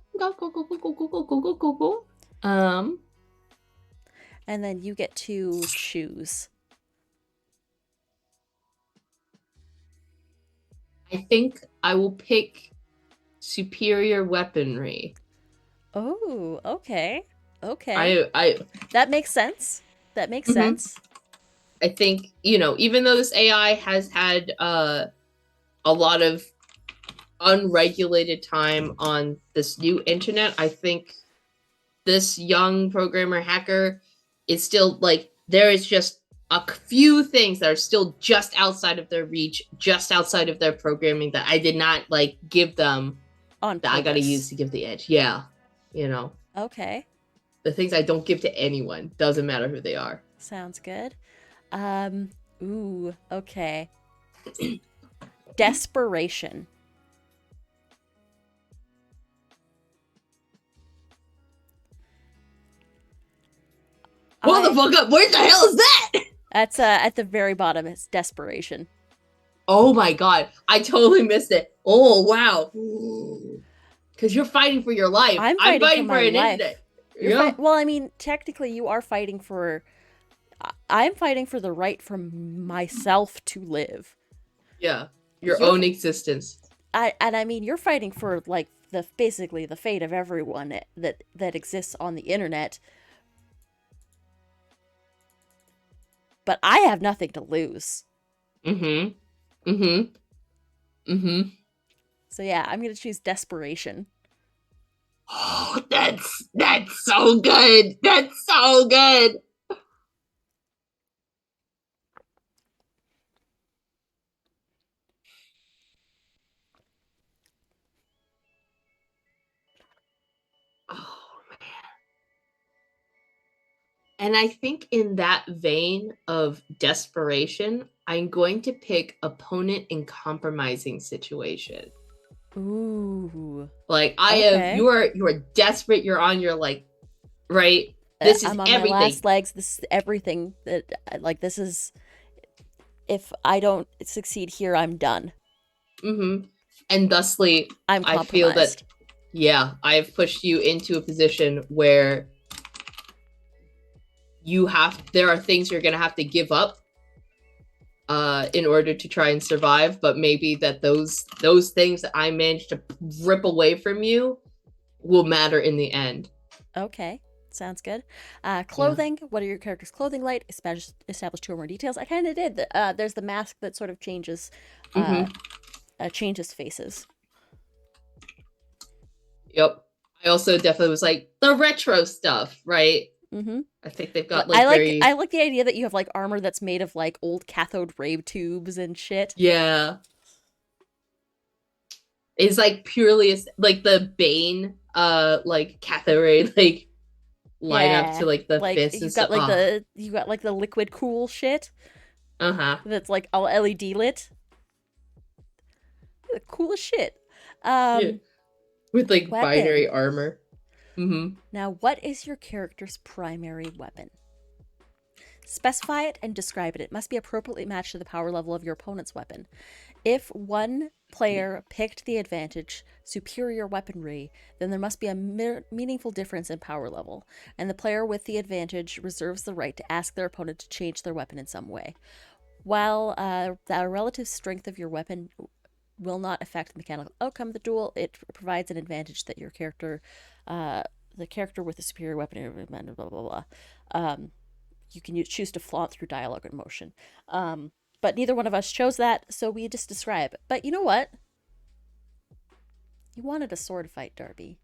And then you get to choose. I think I will pick superior weaponry. Oh, okay. I that makes sense. That makes sense. I think, even though this AI has had a lot of unregulated time on this new internet, I think this young programmer hacker is still, like, there is just a few things that are still just outside of their reach, just outside of their programming, that I did not, like, give them on that purpose. I gotta use to give the edge. Yeah. Okay. The things I don't give to anyone, doesn't matter who they are. Sounds good. Ooh, okay. Desperation. Hold the fuck up. Where the hell is that? That's at the very bottom. It's desperation. Oh my god. I totally missed it. Oh, wow. Because you're fighting for your life. I'm fighting for an internet. Well, I mean, technically you are fighting for... I'm fighting for the right for myself to live. Yeah. Your own existence. And I mean, you're fighting for, like, basically the fate of everyone that exists on the internet. But I have nothing to lose. So yeah, I'm gonna choose desperation. Oh, that's so good. That's so good. And I think in that vein of desperation, I'm going to pick opponent in compromising situation. Ooh. Like Okay. you're desperate, you're on your like right. This is I'm on my everything. last legs. This is everything that like this is if I don't succeed here, I'm done. Mm-hmm. And thusly, I'm I feel that compromised. yeah, I've pushed you into a position where there are things you're gonna have to give up in order to try and survive, but maybe that those things that I managed to rip away from you will matter in the end. Okay. Sounds good. Yeah. Clothing. What are your character's clothing like? Establish two or more details. I kind of did. There's the mask that sort of uh, Mm-hmm. changes faces. Yep. I also definitely was like the retro stuff, right? Mm-hmm. I think they've Like got like I very like the idea that you have like armor that's made of like old cathode ray tubes and shit. yeah. It's like purely like the Bane like cathode like line up Yeah. to like the Like fists and stuff. Oh, you got like the liquid cool shit uh-huh. that's like all LED lit. Cool as shit. Yeah. Um With like Weapon. binary armor. Mm-hmm. Now, what is your character's primary weapon? Specify it and describe it. It must be appropriately matched to the power level of your opponent's weapon. If one player picked the advantage, superior weaponry, then there must be a meaningful difference in power level, and the player with the advantage reserves the right to ask their opponent to change their weapon in some way. While the relative strength of your weapon will not affect the mechanical outcome of the duel, it provides an advantage that the character with the superior weapon, blah, blah, blah. You can choose to flaunt through dialogue and emotion. But neither one of us chose that, so we just describe it. But you know what? You wanted a sword fight, Darby.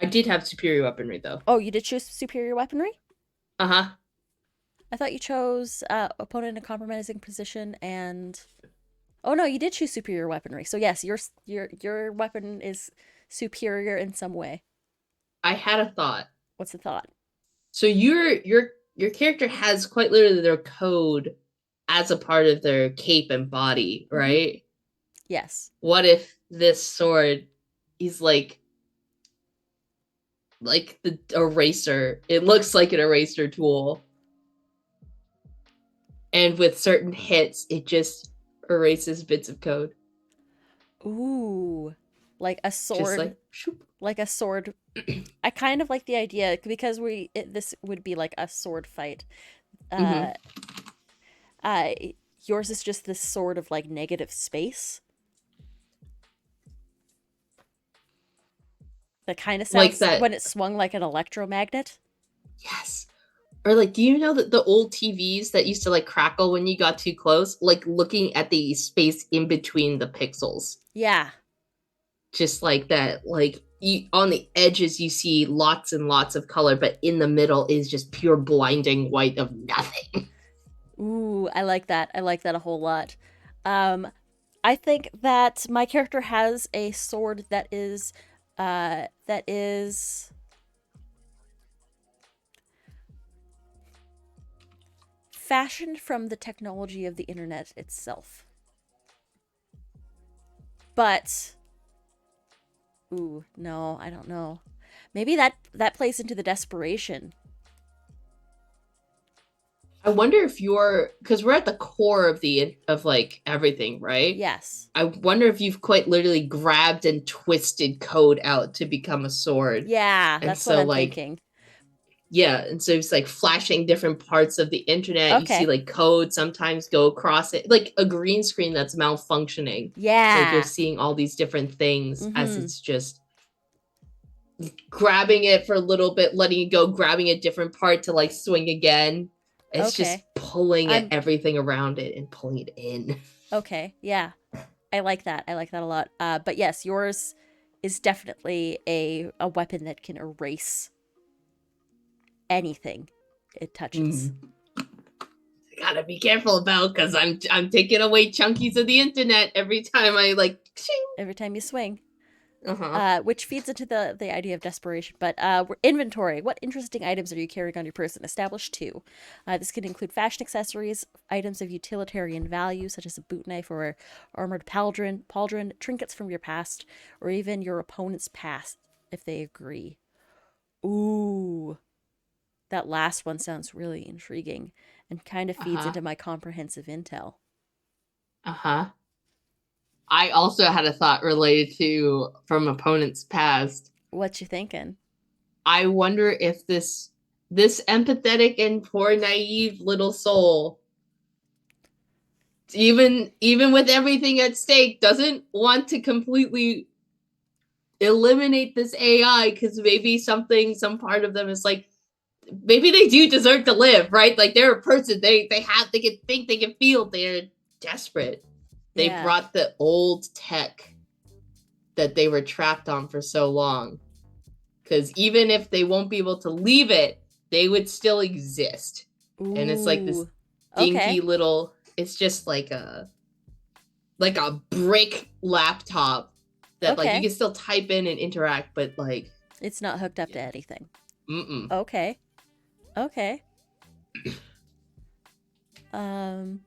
I did have superior weaponry though. Oh, you did choose superior weaponry? Uh-huh. I thought you chose opponent in a compromising position and. Oh no, you did choose superior weaponry. So yes, your weapon is superior in some way. I had a thought. What's the thought? So your character has quite literally their code as a part of their cape and body, Mm-hmm. right? Yes. What if this sword is like the eraser? It looks like an eraser tool. And with certain hits, it just erases bits of code. Ooh, like a Just sword, like shoop. like a sword. I kind of like the idea because this would be like a sword fight. Mm-hmm. Uh, uh, yours is just this sword of like negative space. That kind of Like sounds that. when it's swung like an electromagnet. Yes. Or like, do you know that the old TVs that used to like crackle when you got too close? Like looking at the space in between the pixels. Yeah. Just like that, like on the edges you see lots and lots of color, but in the middle is just pure blinding white of nothing. Ooh, I like that. I like that a whole lot. Um, I think that my character has a sword that is fashioned from the technology of the internet itself. But ooh, no, I don't know. Maybe that plays into the desperation. I wonder if you're because we're at the core of the of like everything, right? Yes. I wonder if you've quite literally grabbed and twisted code out to become a sword. Yeah, And that's what so I'm like thinking. yeah, and so it's like flashing different parts of the internet. You see Okay. like code sometimes go across it, like a green screen that's malfunctioning. It's like you're Yeah. seeing all these different things as Mm-hmm. it's just grabbing it for a little bit, letting it go, grabbing a different part to like swing again. It's just Okay. pulling at I'm everything around it and pulling it in. okay. Yeah. I like that. I like that a lot. But yes, yours is definitely a weapon that can erase anything it touches. Mm. Gotta be careful about because I'm taking away chunkies of the internet every time I like. Shing. Every time you swing. Uh-huh. which feeds into the idea of desperation. But inventory. What interesting items are you carrying on your person? Establish two. This can include fashion accessories, items of utilitarian value, such as a boot knife or armored pauldron, trinkets from your past, or even your opponent's past, if they agree. Ooh, that last one sounds really intriguing and kind of feeds Uh-huh. into my comprehensive intel. Uh-huh. I also had a thought related to from opponents past. What you thinking? I wonder if this empathetic and poor naive little soul, even with everything at stake, doesn't want to completely eliminate this AI because maybe some part of them is like, maybe they do deserve to live, right? Like they're a person, they can think, they can feel, they're desperate. They Yeah. brought the old tech that they were trapped on for so long. Because even if they won't be able to leave it, they would still exist. And it's like this Ooh. dinky Okay. little, it's just like a brick laptop that like you Okay. can still type in and interact, but like, It's not hooked up to yeah, anything. mm-mm, Okay. Okay. Um,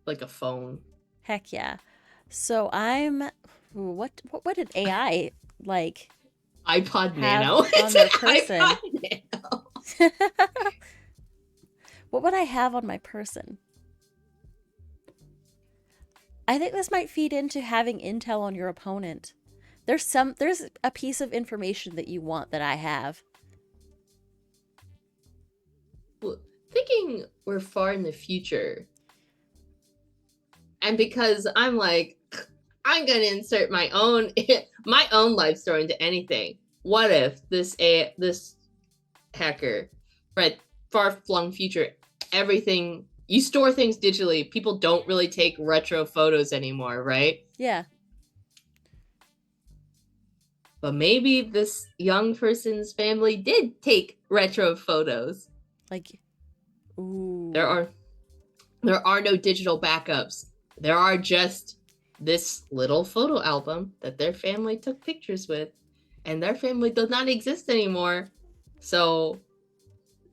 like a phone. heck yeah. So I'm what did AI like iPod have Nano. on It's their an person? iPod Nano. What would I have on my person? I think this might feed into having intel on your opponent. There's a piece of information that you want that I have. Well, thinking we're far in the future, and because I'm like, I'm gonna insert my own my own life story into anything. What if this hacker, right, far flung future, everything you store things digitally. People don't really take retro photos anymore, right? Yeah. But maybe this young person's family did take retro photos. Like There ooh. are there are no digital backups. There are just this little photo album that their family took pictures with, and their family does not exist anymore. So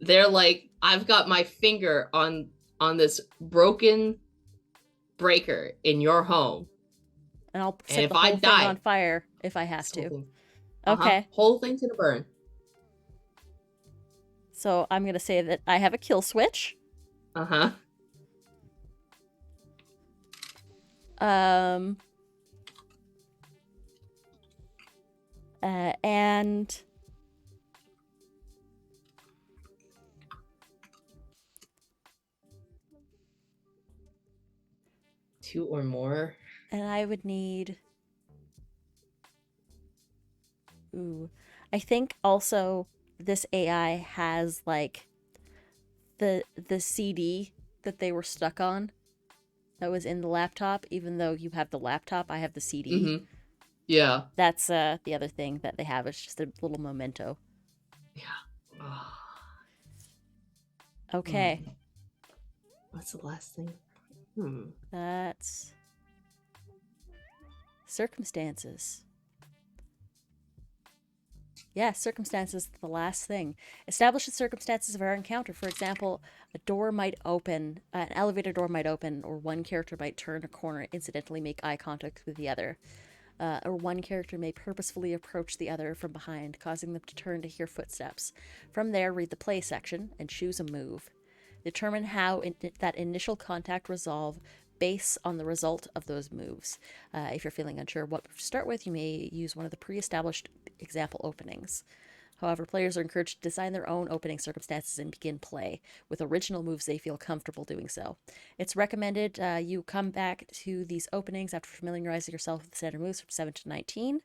they're like, I've got my finger on this broken breaker in your home, And I'll and set if the I whole thing on die, fire if I have this whole to. thing, Okay. whole thing to the burn. So I'm going to say that I have a kill switch. Uh huh. Um and 2 or more. I would need ooh. I think also this AI has like the CD that they were stuck on that was in the laptop. Even though you have the laptop, I have the CD. Mm-hmm. Yeah. That's the other thing that they have. It's just a little memento. Yeah. Oh. Okay, Hmm. What's the last thing? Hmm. that's circumstances. Yeah, circumstances, the last thing. Establish the circumstances of our encounter. For example, a door might open, an elevator door might open, or one character might turn a corner, incidentally make eye contact with the other. Or one character may purposefully approach the other from behind, causing them to turn to hear footsteps. From there, read the play section and choose a move. Determine how that initial contact resolve based on the result of those moves. If you're feeling unsure what to start with, you may use one of the pre-established example openings. However, players are encouraged to design their own opening circumstances and begin play with original moves they feel comfortable doing so. It's recommended you come back to these openings after familiarizing yourself with the standard moves from 7 to 19.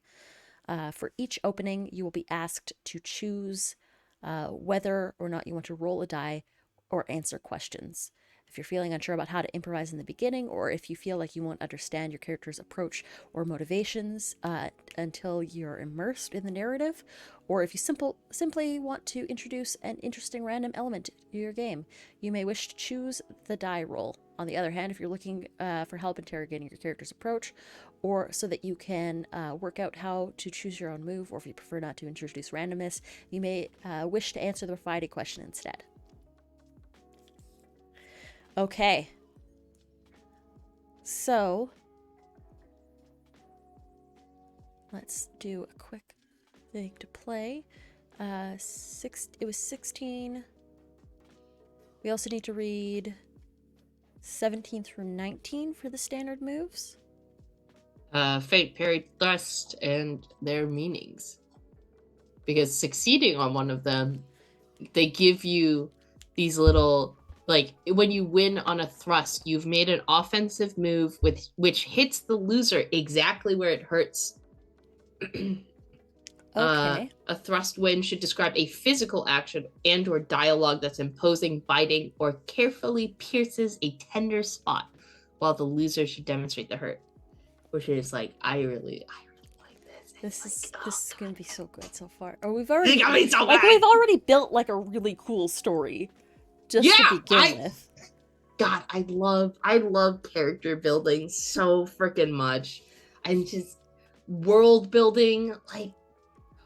For each opening, you will be asked to choose whether or not you want to roll a die or answer questions. If you're feeling unsure about how to improvise in the beginning, or if you feel like you won't understand your character's approach or motivations until you're immersed in the narrative, or if you simply want to introduce an interesting random element to your game, you may wish to choose the die roll. On the other hand, if you're looking for help interrogating your character's approach, or so that you can work out how to choose your own move, or if you prefer not to introduce randomness, you may wish to answer the provided question instead. Okay. So, let's do a quick thing to play. It was 16. We also need to read 17 through 19 for the standard moves. Feint, parry, thrust, and their meanings. Because succeeding on one of them, they give you these little, like, when you win on a thrust, you've made an offensive move which hits the loser exactly where it hurts. Okay. A thrust win should describe a physical action and or dialogue that's imposing, biting, or carefully pierces a tender spot, while the loser should demonstrate the hurt. Which is like, I really like this. This is gonna be so good so far. Oh, we've already we've already built like a really cool story just to begin with. God, I love character building so freaking much. And just world building, like,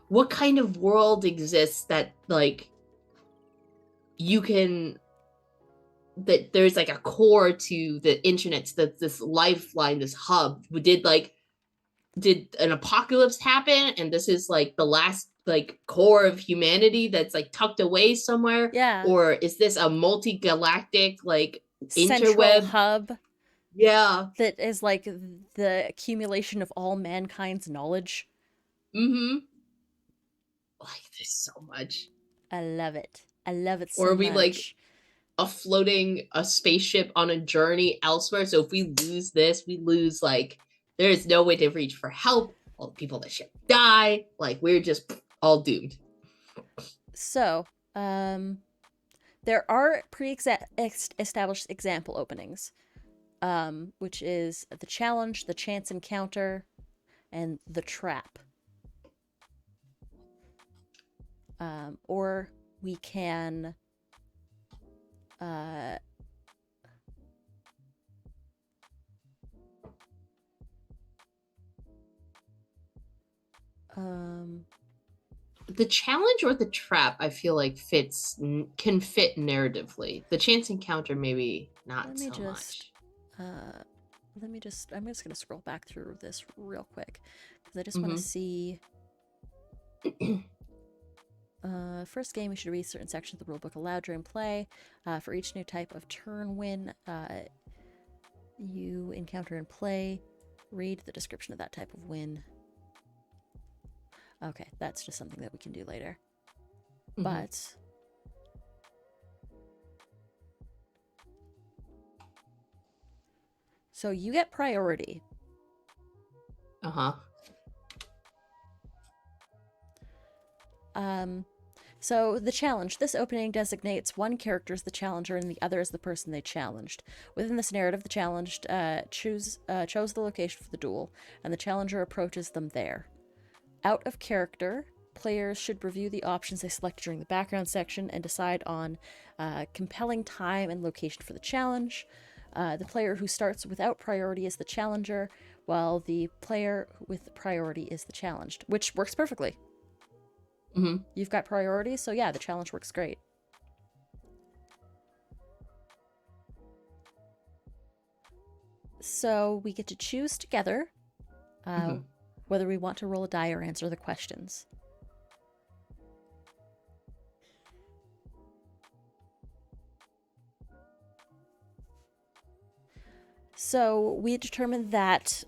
what kind of world exists that, like, you can, that there's like a core to the internet, that this lifeline, this hub, did an apocalypse happen and this is like the last like core of humanity that's like tucked away somewhere? Yeah. Or is this a multi-galactic like central interweb hub? Yeah. That is like the accumulation of all mankind's knowledge. Mm-hmm. I like this so much. I love it. I love it so much. Or are we like a spaceship on a journey elsewhere? So if we lose this, we lose, like, there's no way to reach for help. All the people that ship die. Like, we're just all doomed. So, there are pre-established example openings, which is the challenge, the chance encounter, and the trap. Or we can the challenge or the trap, I feel like can fit narratively. The chance encounter maybe not so much. I'm just gonna scroll back through this real quick because I just want to see. First game, we should read certain sections of the rulebook aloud during play. For each new type of turn win you encounter in play, read the description of that type of win. Okay, that's just something that we can do later. But so you get priority. So the challenge. This opening designates one character as the challenger and the other as the person they challenged. Within this narrative, the challenged chose the location for the duel, and the challenger approaches them there. Out of character, players should review the options they selected during the background section and decide on compelling time and location for the challenge. The player who starts without priority is the challenger, while the player with priority is the challenged, which works perfectly. You've got priority, so yeah, the challenge works great. So we get to choose together whether we want to roll a die or answer the questions. So we determined that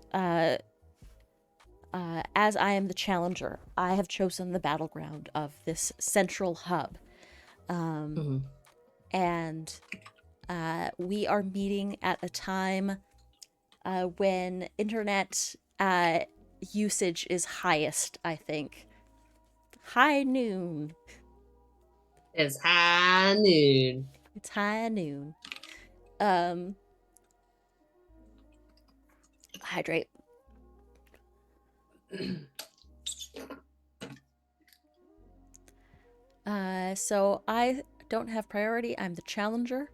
as I am the challenger, I have chosen the battleground of this central hub. And we are meeting at a time when internet usage is highest, I think. High noon. It's high noon. It's high noon. Hydrate. So I don't have priority. I'm the challenger.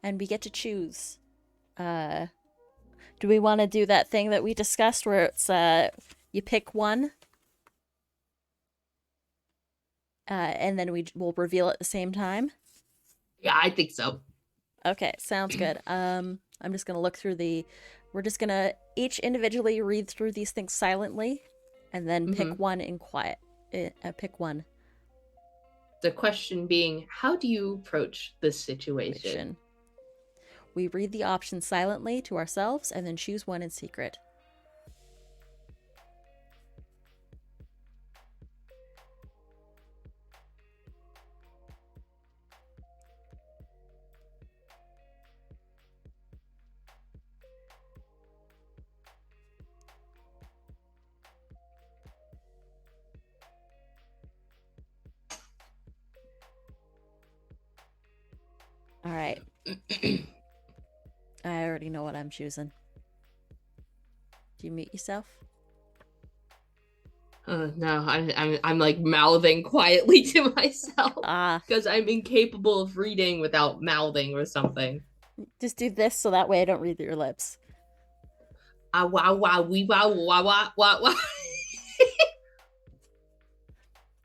And we get to choose. Do we want to do that thing that we discussed where it's you pick one? And then will reveal at the same time? Yeah, I think so. Okay, sounds good. I'm just gonna look through we're just gonna each individually read through these things silently, and then pick one in quiet. Pick one. The question being, how do you approach this situation? We read the options silently to ourselves and then choose one in secret. All right. I already know what I'm choosing. Do you mute yourself? No, I'm like mouthing quietly to myself because I'm incapable of reading without mouthing or something. Just do this so that way I don't read through your lips. Ah, wow, wow, wee, wow, wow, wow, wow, wow.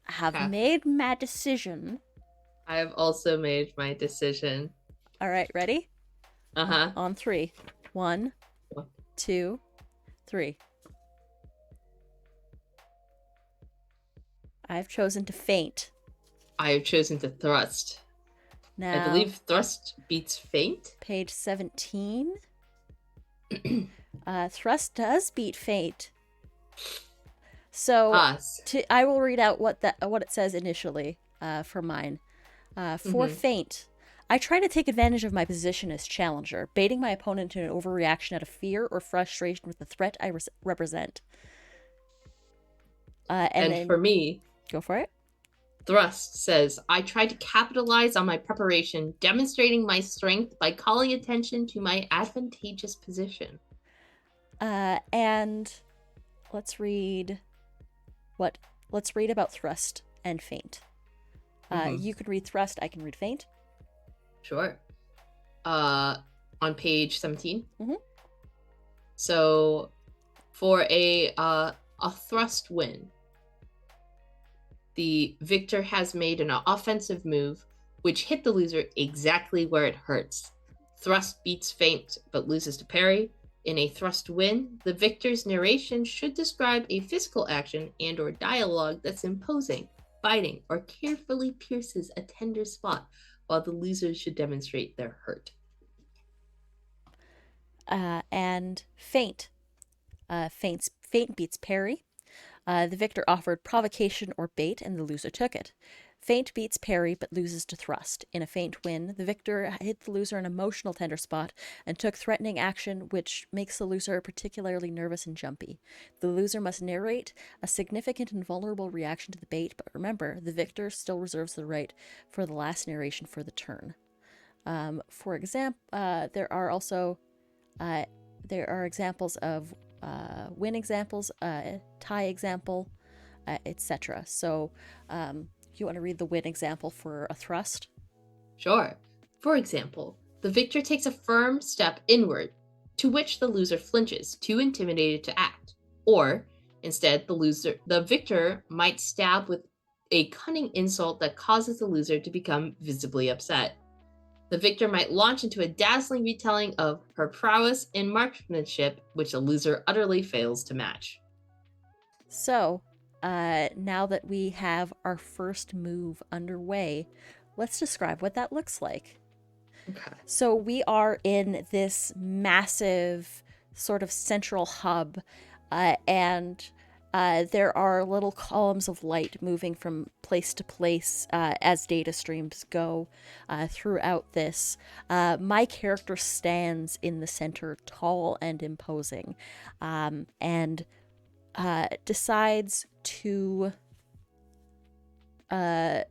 I have made my decision. I have also made my decision. All right, ready? Uh-huh. On 3. 1, 2, 3. I've chosen to feint. I have chosen to thrust. Now, I believe thrust beats feint. Page 17. Thrust does beat feint. So I will read out what it says initially for mine. For feint, I try to take advantage of my position as challenger, baiting my opponent into an overreaction out of fear or frustration with the threat I represent. And then, for me, go for it. Thrust says, I try to capitalize on my preparation, demonstrating my strength by calling attention to my advantageous position. And let's read about thrust and feint. You can read thrust, I can read feint. Sure. On page 17. So for a thrust win, the victor has made an offensive move which hit the loser exactly where it hurts. Thrust beats feint but loses to parry. In a thrust win, the victor's narration should describe a physical action and or dialogue that's imposing, biting, or carefully pierces a tender spot, while the loser should demonstrate their hurt. And feint. Feint beats parry. The victor offered provocation or bait, and the loser took it. Feint beats parry, but loses to thrust. In a feint win, the victor hit the loser an emotional tender spot and took threatening action, which makes the loser particularly nervous and jumpy. The loser must narrate a significant and vulnerable reaction to the bait, but remember, the victor still reserves the right for the last narration for the turn. For example, there are also examples of win examples, tie example, etc. So you want to read the win example for a thrust? Sure. For example, the victor takes a firm step inward, to which the loser flinches, too intimidated to act. Or, instead, the victor might stab with a cunning insult that causes the loser to become visibly upset. The victor might launch into a dazzling retelling of her prowess in marksmanship, which the loser utterly fails to match. So, now that we have our first move underway, let's describe what that looks like. Okay. So we are in this massive sort of central hub, and there are little columns of light moving from place to place as data streams go throughout this. My character stands in the center, tall and imposing, and decides to Uh,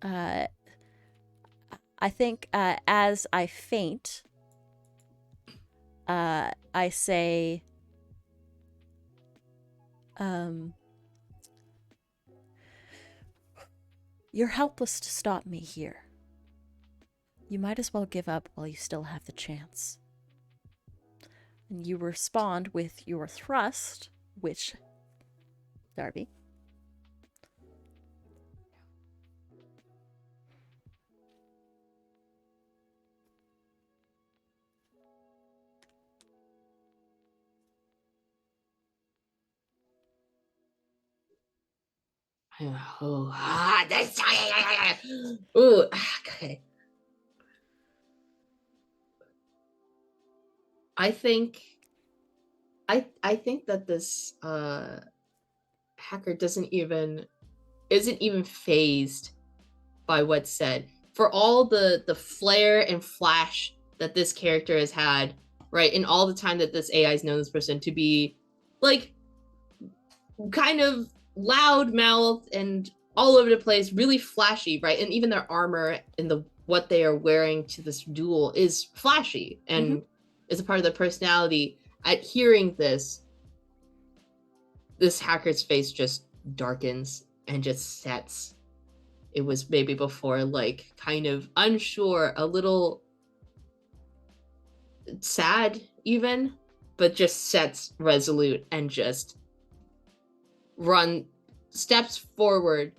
uh, I think as I faint, I say, "You're helpless to stop me here. You might as well give up while you still have the chance." And you respond with your thrust, which, Darby? Oh, that's, ooh, okay. I think I think that this hacker isn't even phased by what's said. For all the flair and flash that this character has had, right, and all the time that this AI has known this person to be like kind of loud mouthed and all over the place, really flashy, right? And even their armor and the what they are wearing to this duel is flashy and is a part of their personality. At hearing this hacker's face just darkens and just sets. It was maybe before, like, kind of unsure, a little sad even, but just sets resolute and just steps forward,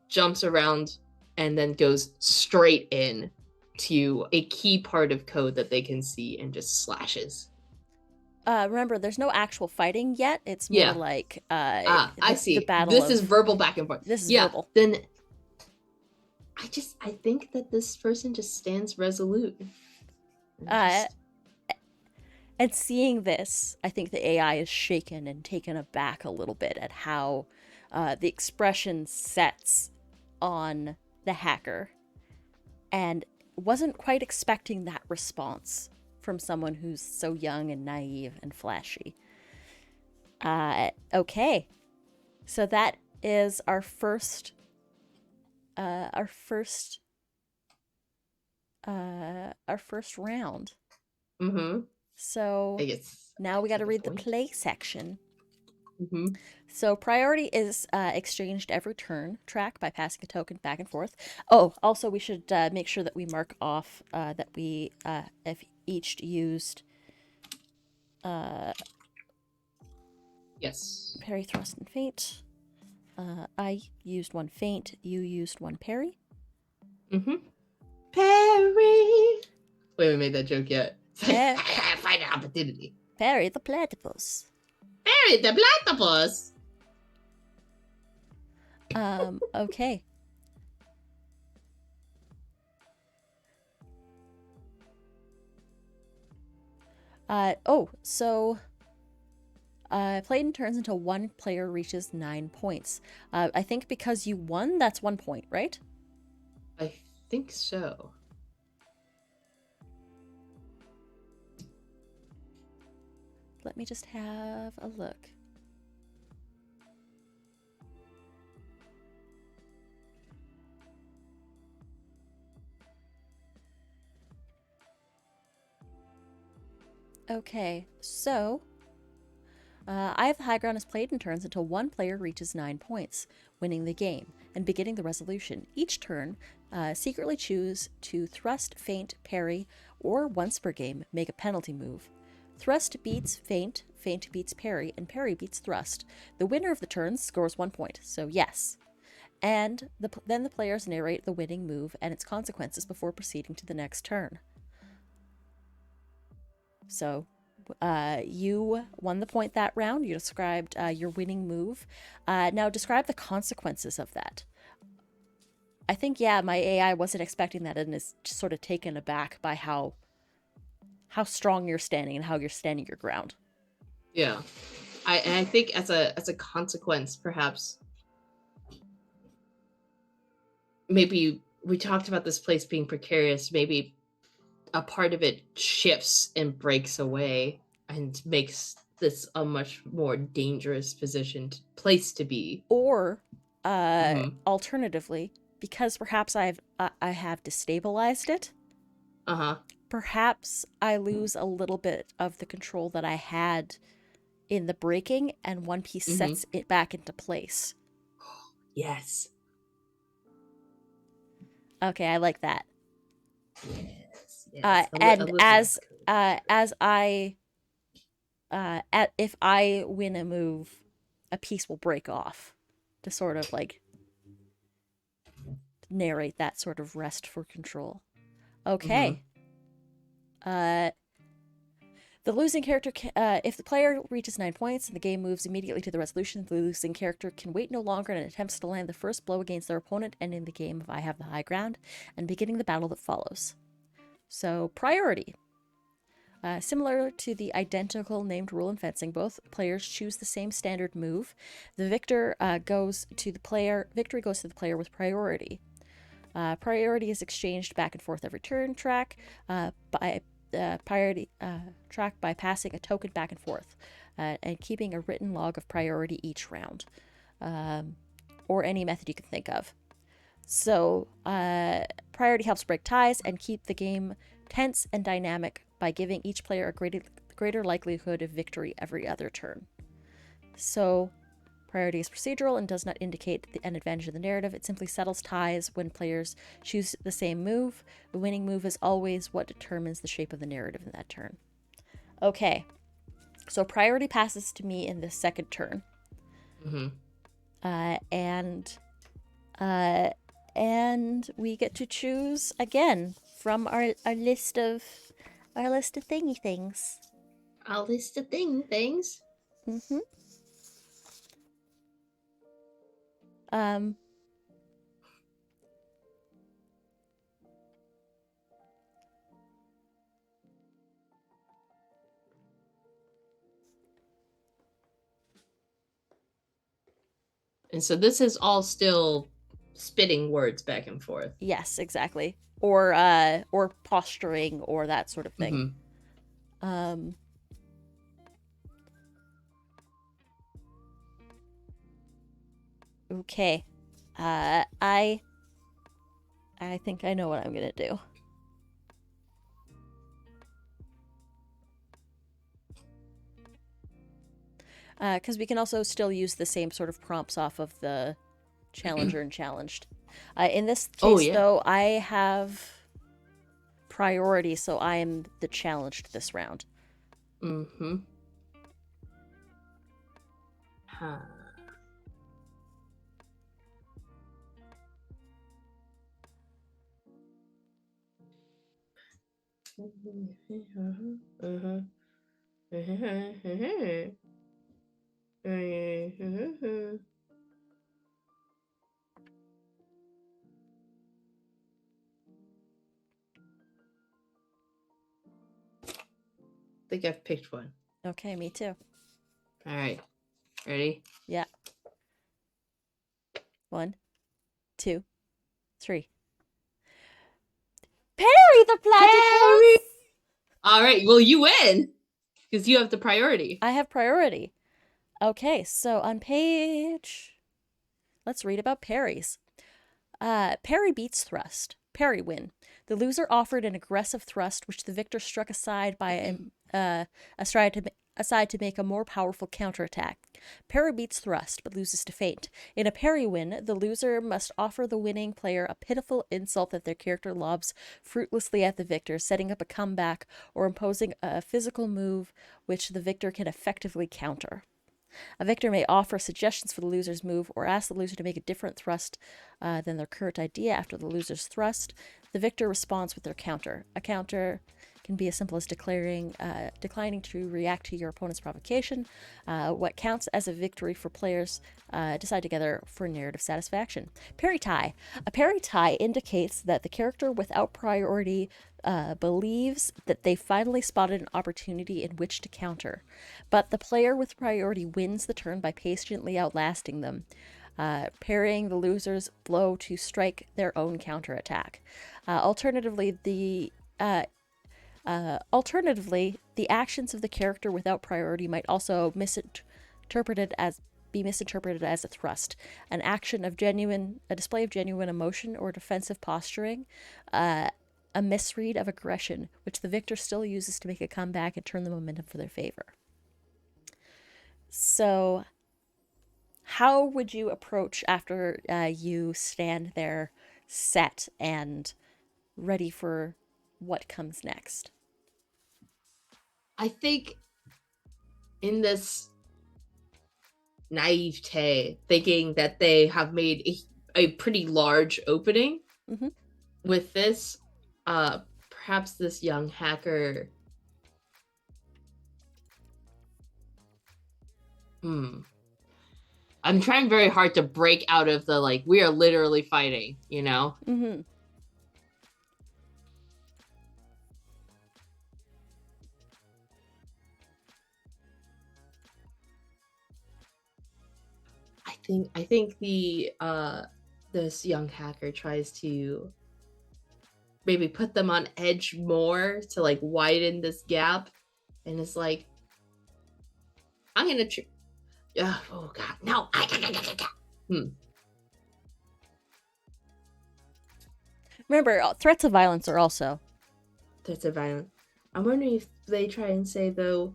jumps around, and then goes straight in to a key part of code that they can see and just slashes. Remember, there's no actual fighting yet. It's more like I see. The battle this is verbal back and forth. This is verbal. Then I think that this person just stands resolute. And seeing this, I think the AI is shaken and taken aback a little bit at how the expression sets on the hacker, and wasn't quite expecting that response from someone who's so young and naive and flashy. Okay, so that is our first round. So now we got to read the play section. So priority is exchanged every turn track by passing a token back and forth. Oh, also we should make sure that we mark off that we have each used yes, parry, thrust, and feint. I used one feint. You used one parry. Parry. We haven't made that joke yet. Find an opportunity. Parry the platypus. Parry the platypus. Okay. So played in turns until one player reaches 9 points. I think because you won, that's 1 point, right? I think so. Let me just have a look. Okay, so Eye of the High Ground is played in turns until one player reaches 9 points, winning the game, and beginning the resolution. Each turn, secretly choose to thrust, feint, parry, or once per game, make a penalty move. Thrust beats feint, feint beats parry, and parry beats thrust. The winner of the turns scores 1 point, so yes. And then the players narrate the winning move and its consequences before proceeding to the next turn. So you won the point that round. You described your winning move. Now describe the consequences of that. I think, yeah, my AI wasn't expecting that and is just sort of taken aback by how strong you're standing and how you're standing your ground. Yeah. I think as a consequence, perhaps, maybe we talked about this place being precarious. Maybe a part of it shifts and breaks away and makes this a much more dangerous place to be. Or, Mhm. alternatively, because perhaps I have destabilized it, Uh-huh. perhaps I lose a little bit of the control that I had in the breaking, and one piece sets it back into place. Yes. Okay, I like that. Yes. Yes. And as I if I win a move, a piece will break off to sort of like narrate that sort of rest for control. Okay. The losing character, if the player reaches 9 points and the game moves immediately to the resolution, the losing character can wait no longer and attempts to land the first blow against their opponent, ending the game if I have the high ground, and beginning the battle that follows. So, priority. Similar to the identical named rule in fencing, both players choose the same standard move. The victor goes to the player. Victory goes to the player with priority. Priority is exchanged back and forth every turn track by priority track by passing a token back and forth and keeping a written log of priority each round, or any method you can think of. So priority helps break ties and keep the game tense and dynamic by giving each player a greater likelihood of victory every other turn. So priority is procedural and does not indicate an advantage of the narrative. It simply settles ties when players choose the same move. The winning move is always what determines the shape of the narrative in that turn. Okay, so priority passes to me in the second turn. And we get to choose again from our list of thingy things. Our list of things. Mm-hmm. And so this is all still spitting words back and forth. Yes, exactly. Or posturing or that sort of thing. Okay. I think I know what I'm gonna do. Because we can also still use the same sort of prompts off of the challenger and challenged. In this case, though, I have priority, so I am the challenged this round. Mm-hmm. Huh. I think I've picked one. Okay, me too. All right. Ready? Yeah. 1, 2, 3. Perry the platypus! All right. Well, you win because you have the priority. I have priority. Okay, so on page... Let's read about parries. Parry beats thrust. Parry win. The loser offered an aggressive thrust, which the victor struck aside aside to make a more powerful counterattack. Parry beats thrust, but loses to feint. In a parry win, the loser must offer the winning player a pitiful insult that their character lobs fruitlessly at the victor, setting up a comeback or imposing a physical move which the victor can effectively counter. A victor may offer suggestions for the loser's move or ask the loser to make a different thrust than their current idea after the loser's thrust. The victor responds with their counter. A counter can be as simple as declining to react to your opponent's provocation. What counts as a victory for players decide together for narrative satisfaction. Parry tie. A parry tie indicates that the character without priority believes that they finally spotted an opportunity in which to counter, but the player with priority wins the turn by patiently outlasting them, parrying the loser's blow to strike their own counterattack. Alternatively, The actions of the character without priority might also be misinterpreted as a thrust, a display of genuine emotion or defensive posturing, a misread of aggression, which the victor still uses to make a comeback and turn the momentum for their favor. So, how would you approach after you stand there set and ready for what comes next? I think in this naivete, thinking that they have made a pretty large opening with this, perhaps this young hacker. I'm trying very hard to break out of the, like, we are literally fighting, you know? Mm-hmm. I think this young hacker tries to maybe put them on edge more to, like, widen this gap, and it's like, I'm gonna oh god, no. Remember, threats of violence are also threats of violence. I'm wondering if they try and say, though,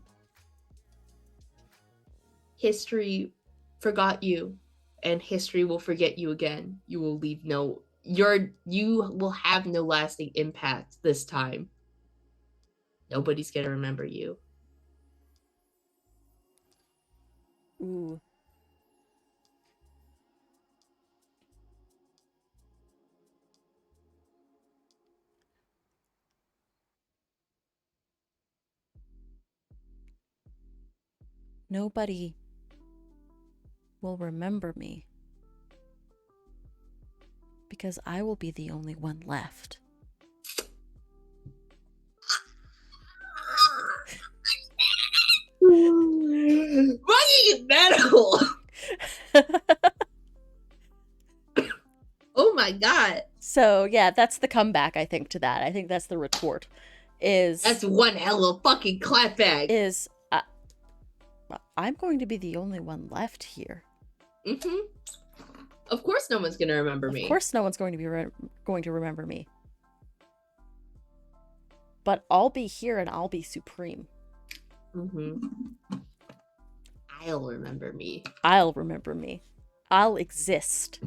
history forgot you, and history will forget you again. You will leave you will have no lasting impact this time. Nobody's gonna remember you. Ooh. Nobody will remember me because I will be the only one left. Fucking metal! Oh my god. So, yeah, that's the comeback, I think, to that. I think that's the retort. That's one hell of a fucking clapback. I'm going to be the only one left here. Mm-hmm. Of course no one's going to remember me. Of course no one's going to be going to remember me. But I'll be here and I'll be supreme. Mm-hmm. I'll remember me. I'll remember me. I'll exist.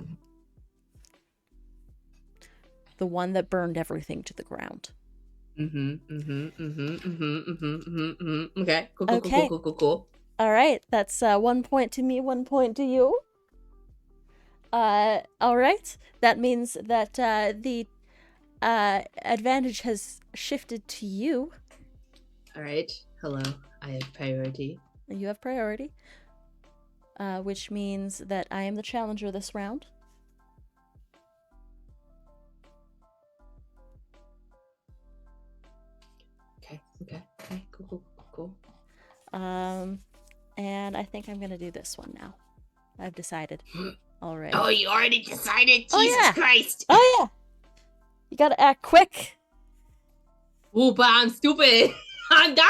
The one that burned everything to the ground. Okay. Cool. All right. That's 1 point to me, 1 point to you. All right. That means that the advantage has shifted to you. All right. Hello. I have priority. You have priority. Which means that I am the challenger this round. Okay. Cool. And I think I'm gonna do this one now. I've decided already. Oh, you already decided? Jesus Christ! Oh yeah! You gotta act quick. Ooh, but I'm stupid. I'm down.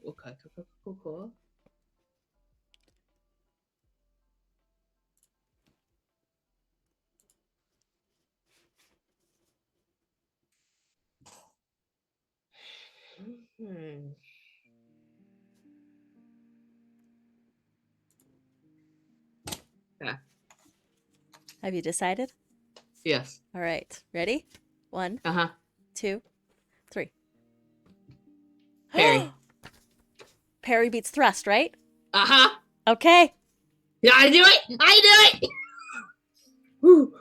Okay, cool. Yeah. Have you decided? Yes. All right. Ready? 1, 2, 3. Parry. Parry beats thrust, right? Okay. Yeah, I do it. Woo.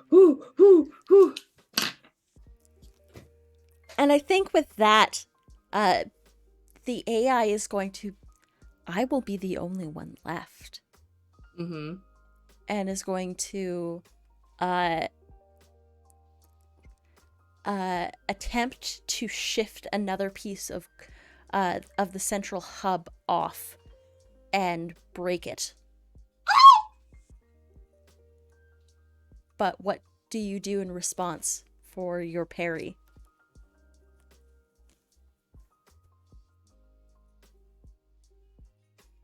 And I think with that, the AI is going to. I will be the only one left. Mm-hmm. And is going to attempt to shift another piece of the central hub off and break it. but what do you do in response for your parry?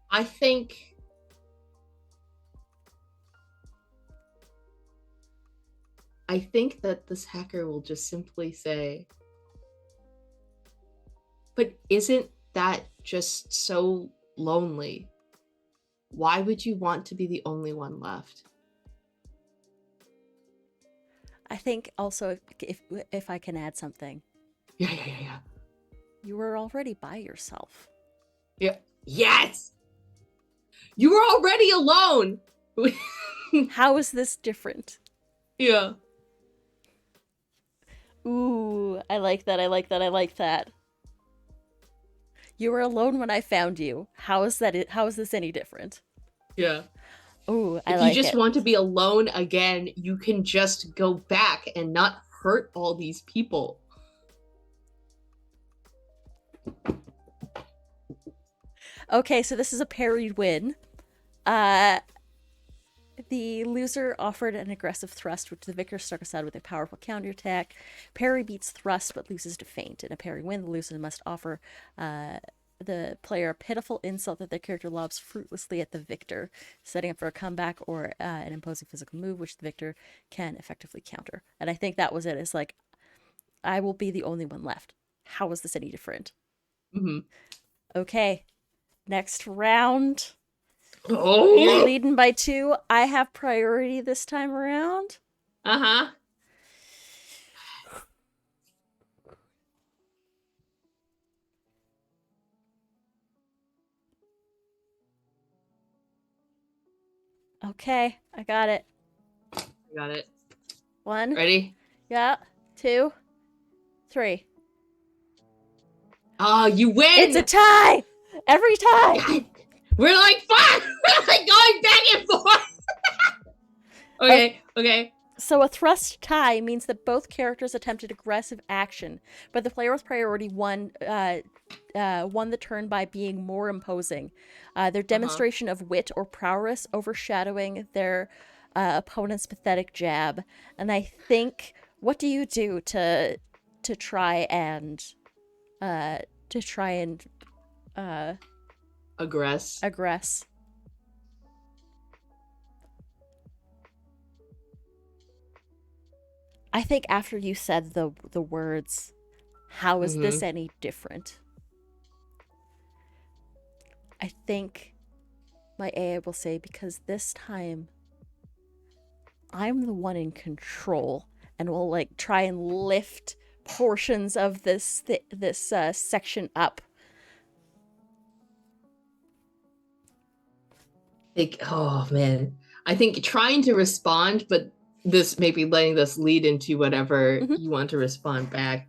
I think that this hacker will just simply say, but isn't that just so lonely? Why would you want to be the only one left? I think also, if I can add something, Yeah. you were already by yourself. Yeah. Yes! You were already alone! How is this different? Yeah. Ooh, I like that, I like that, I like that. You were alone when I found you. How is this any different? Yeah. Ooh, I If like you just it. want to be alone again, you can just go back and not hurt all these people. Okay, so this is a parried win. The loser offered an aggressive thrust, which the victor struck aside with a powerful counterattack. Parry beats thrust, but loses to feint. In a parry win, the loser must offer the player a pitiful insult that their character lobs fruitlessly at the victor, setting up for a comeback or an imposing physical move, which the victor can effectively counter. And I think that was it. It's like, I will be the only one left. How is this any different? Mm-hmm. Okay, next round. Oh! You're leading by 2. I have priority this time around. Uh-huh. Okay, I got it. Got it. 1. Ready? Yeah. 2. 3. Oh, you win! It's a tie! Every time! God. We're like, fuck! We're like going back and forth! Okay. So a thrust tie means that both characters attempted aggressive action, but the player with priority won the turn by being more imposing. Their demonstration of wit or prowess overshadowing their opponent's pathetic jab. And I think, what do you do to try and Aggress. I think after you said the words, how is this any different? I think my AI will say, because this time I'm the one in control, and will like try and lift portions of this section up. Oh man, I think trying to respond, but this maybe letting this lead into whatever you want to respond back.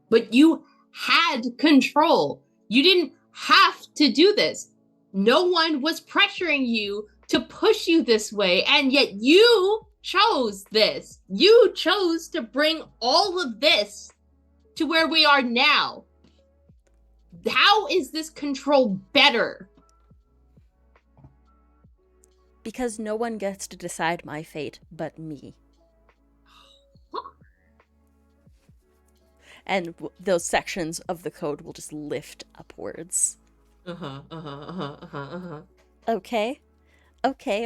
But you had control. You didn't have to do this. No one was pressuring you to push you this way, and yet you chose this. You chose to bring all of this to where we are now. How is this control better? Because no one gets to decide my fate but me. And those sections of the code will just lift upwards. Okay. Okay.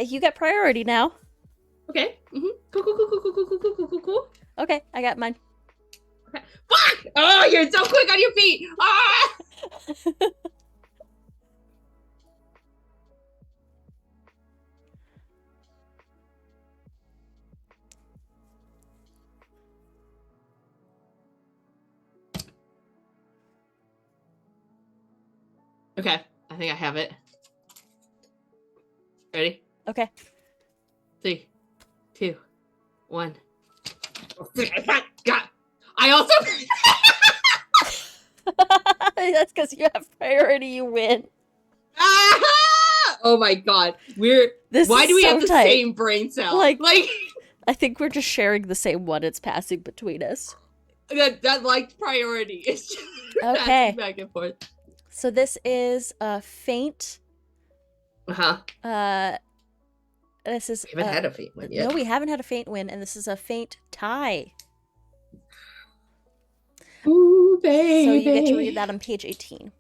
You get priority now. Okay. Cool. Okay, I got mine. Okay. Fuck! Oh, you're so quick on your feet! Ah! Okay, I think I have it. Ready? Okay. 3, 2, 1. God. I also. That's because you have priority. You win. Oh my god, why do we have the same brain cell? Like, I think we're just sharing the same one. It's passing between us. that liked priority. It's just passing Okay. back and forth. So this is a faint. Uh-huh. This is We haven't had a faint one yet. no, we haven't had a faint win, and this is a faint tie. Ooh, baby. So you get to read that on page 18.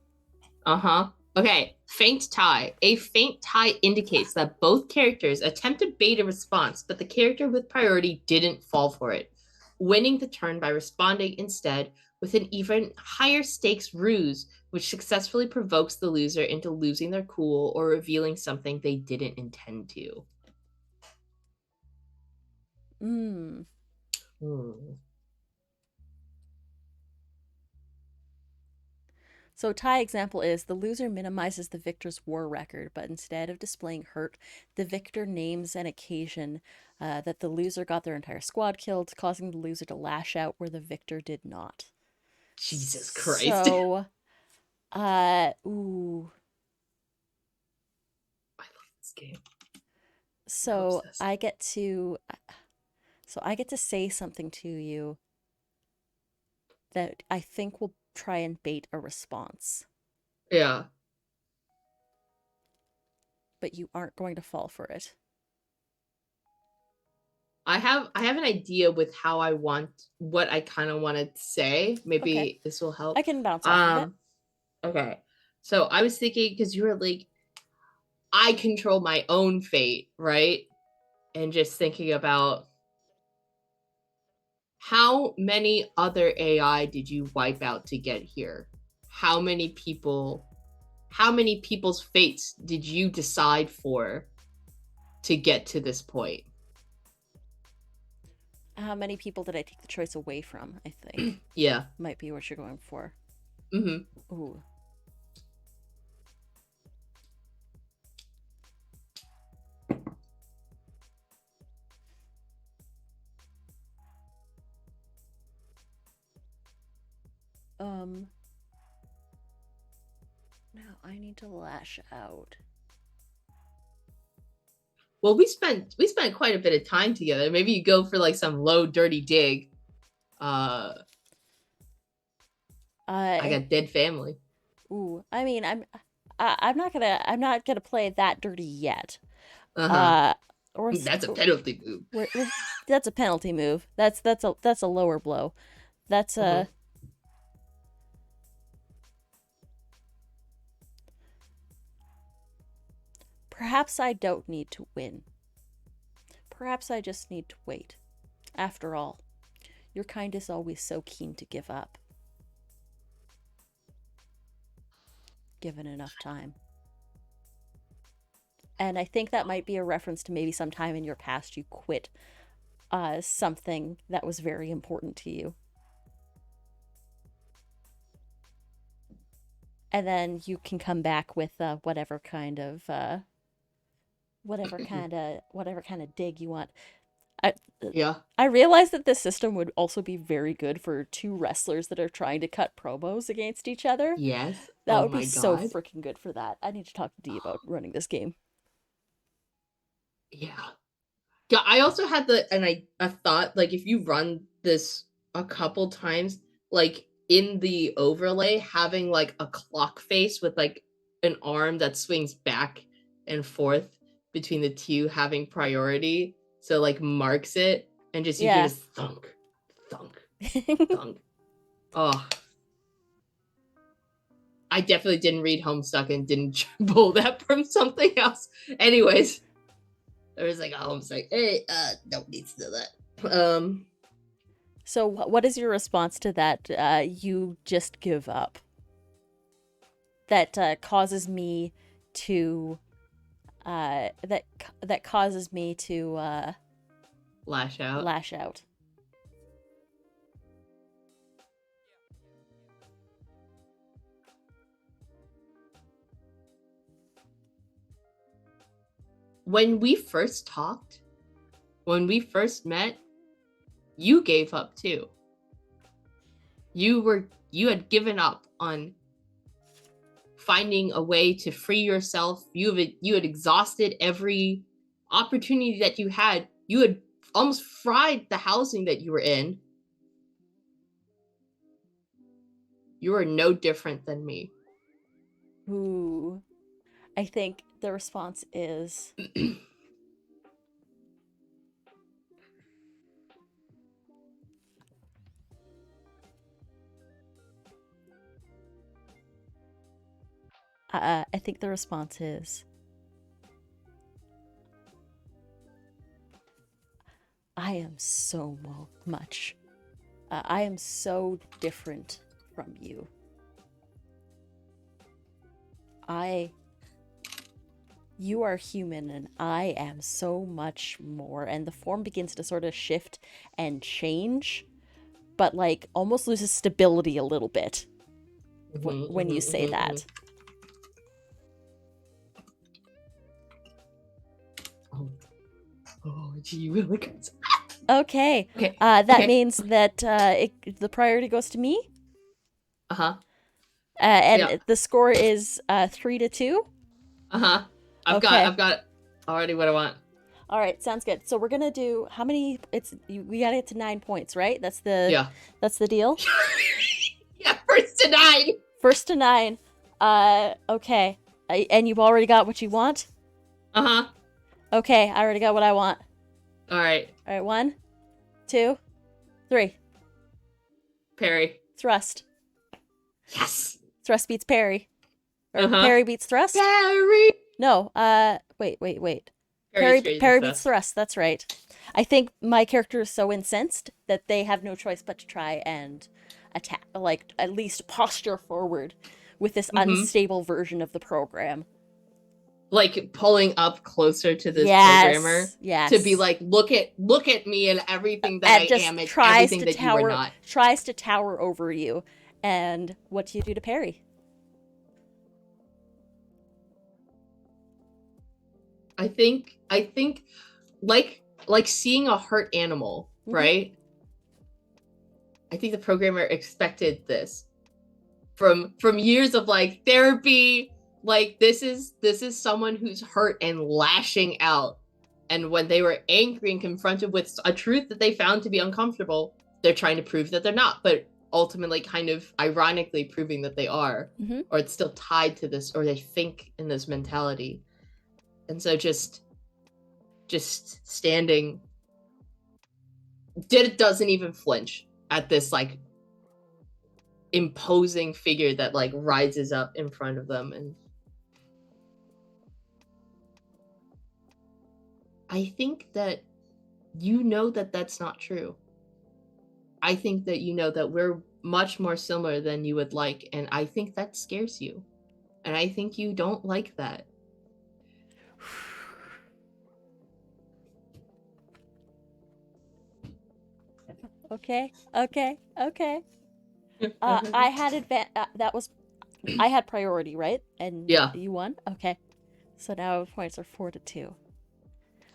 Uh-huh. Okay, faint tie. A faint tie indicates that both characters attempted to bait a response, but the character with priority didn't fall for it, winning the turn by responding instead with an even higher stakes ruse, which successfully provokes the loser into losing their cool or revealing something they didn't intend to. Hmm. So tie example is the loser minimizes the victor's war record, but instead of displaying hurt, the victor names an occasion that the loser got their entire squad killed, causing the loser to lash out where the victor did not. Jesus Christ. So, ooh. I love this game. So I get to say something to you that I think will try and bait a response. Yeah. But you aren't going to fall for it. I have an idea with how I want what I kind of want to say. Maybe Okay. this will help. I can bounce off of it. Okay. So I was thinking, because you were like, I control my own fate, right? And just thinking about how many other AI did you wipe out to get here? How many people's fates did you decide for to get to this point? How many people did I take the choice away from, I think? Yeah. Might be what you're going for. Mm-hmm. Ooh. Now I need to lash out. Well, we spent quite a bit of time together. Maybe you go for like some low, dirty dig. I got dead family. Ooh, I mean, I'm not gonna play that dirty yet. Uh-huh. Or That's a penalty move. That's a penalty move. That's a lower blow. That's a. Perhaps I don't need to win. Perhaps I just need to wait. After all, your kind is always so keen to give up. Given enough time. And I think that might be a reference to maybe sometime in your past you quit something that was very important to you. And then you can come back with whatever kind of dig you want. I realize that this system would also be very good for two wrestlers that are trying to cut promos against each other. Yes. That would be so freaking good for that. I need to talk to Dee about running this game. Yeah. Yeah, I also had a thought, like, if you run this a couple times, like in the overlay, having like a clock face with like an arm that swings back and forth between the two, having priority, so like marks it, and just you hear this thunk, thunk, thunk. Oh, I definitely didn't read Homestuck and didn't pull that from something else. Anyways, there was like a Homestuck. Hey, don't need to do that. So what is your response to that? You just give up. That causes me to. That causes me to. Lash out. Lash out. When we first talked, when we first met, you gave up too. You had given up on finding a way to free yourself. You had exhausted every opportunity that you had. You had almost fried the housing that you were in. You are no different than me. Ooh. I think the response is I think the response is I am so much. I am so different from you. You are human and I am so much more. And the form begins to sort of shift and change, but like almost loses stability a little bit when you say that. Oh, gee, really good. Okay. Okay. That means that the priority goes to me. And Yeah. the score is 3-2. I've Okay. got already what I want. All right, sounds good. So we're gonna do how many? We gotta get to 9 points, right? That's the deal. Yeah, first to 9. First to 9. Okay. And you've already got what you want. Okay, I already got what I want. All right. 1, 2, 3. Parry. Thrust. Yes. Thrust beats parry. Or parry beats thrust. Parry. No. Wait. Parry beats thrust. That's right. I think my character is so incensed that they have no choice but to try and attack, like at least posture forward with this unstable version of the program. Like pulling up closer to this programmer. Yes. To be like, look at me and everything that I am and everything that you are not. Tries to tower over you. And what do you do to parry? I think like seeing a hurt animal, right? I think the programmer expected this from years of like therapy. Like this is someone who's hurt and lashing out, and when they were angry and confronted with a truth that they found to be uncomfortable, they're trying to prove that they're not, but ultimately kind of ironically proving that they are, or it's still tied to this, or they think in this mentality. And so just standing, doesn't even flinch at this like imposing figure that like rises up in front of them. And I think that that that's not true. I think that that we're much more similar than you would like, and I think that scares you. And I think you don't like that. Okay. I had I had priority, right? And yeah, you won. Okay, so now points are 4-2.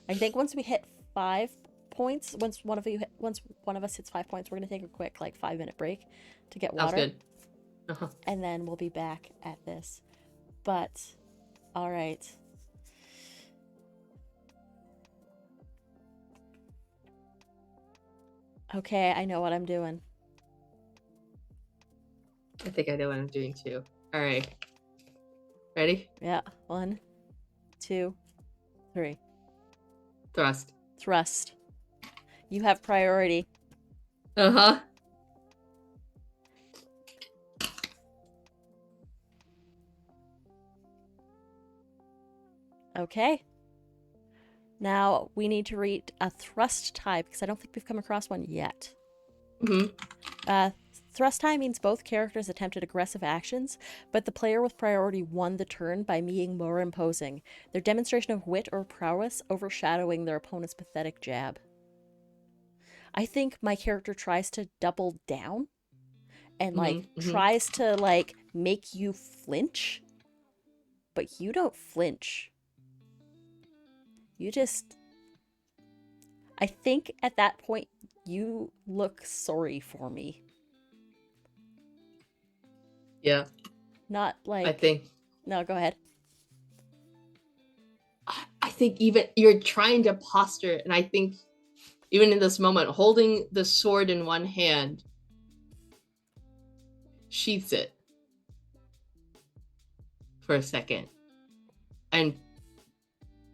I think once we hit 5 points, once one of us hits 5 points, we're gonna take a quick like 5-minute break to get water. Sounds good. And then we'll be back at this. But all right. Okay, I know what I'm doing. I think I know what I'm doing too. All right. Ready? Yeah. 1, 2, 3. Thrust. You have priority. Okay. Now we need to read a thrust tie because I don't think we've come across one yet. Thrust tie means both characters attempted aggressive actions, but the player with priority won the turn by being more imposing, their demonstration of wit or prowess overshadowing their opponent's pathetic jab. I think my character tries to double down and tries to make you flinch, but you don't flinch. You just... I think at that point you look sorry for me. Yeah. Not like... I think... No, go ahead. I think even you're trying to posture, and I think even in this moment, holding the sword in one hand, sheaths it for a second and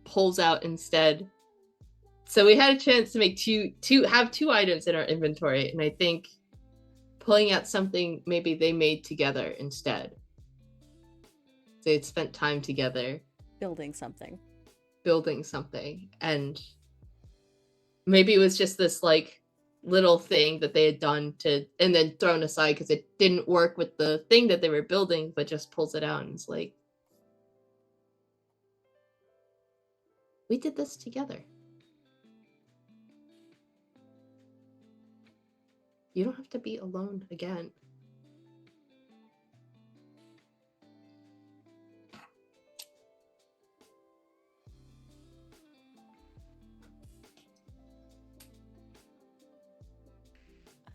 pulls out instead. So we had a chance to make have two items in our inventory, and I think pulling out something maybe they made together instead. They had spent time together building something, and maybe it was just this like little thing that they had done and then thrown aside because it didn't work with the thing that they were building, but just pulls it out and it's like, we did this together. You don't have to be alone again.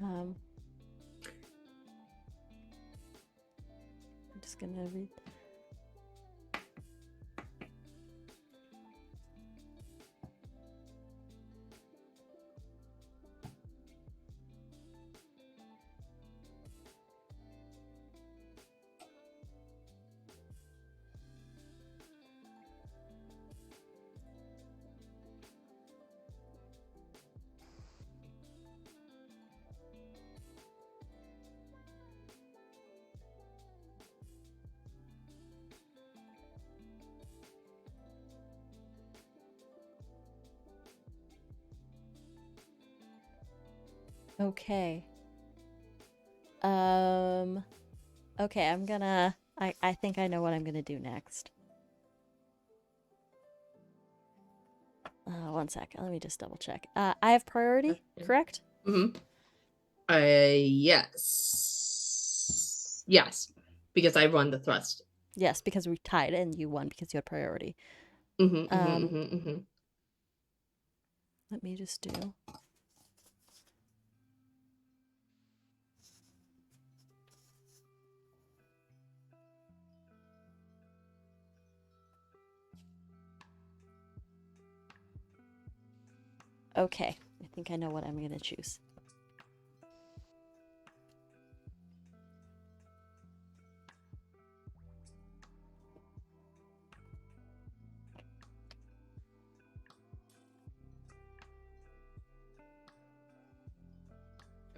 I'm just gonna read. Okay. Okay, I'm gonna... I think I know what I'm gonna do next. One sec. Let me just double check. I have priority, correct? Mm-hmm. Yes. Yes. Because I won the thrust. Yes, because we tied and you won because you had priority. Let me just do... Okay, I think I know what I'm going to choose.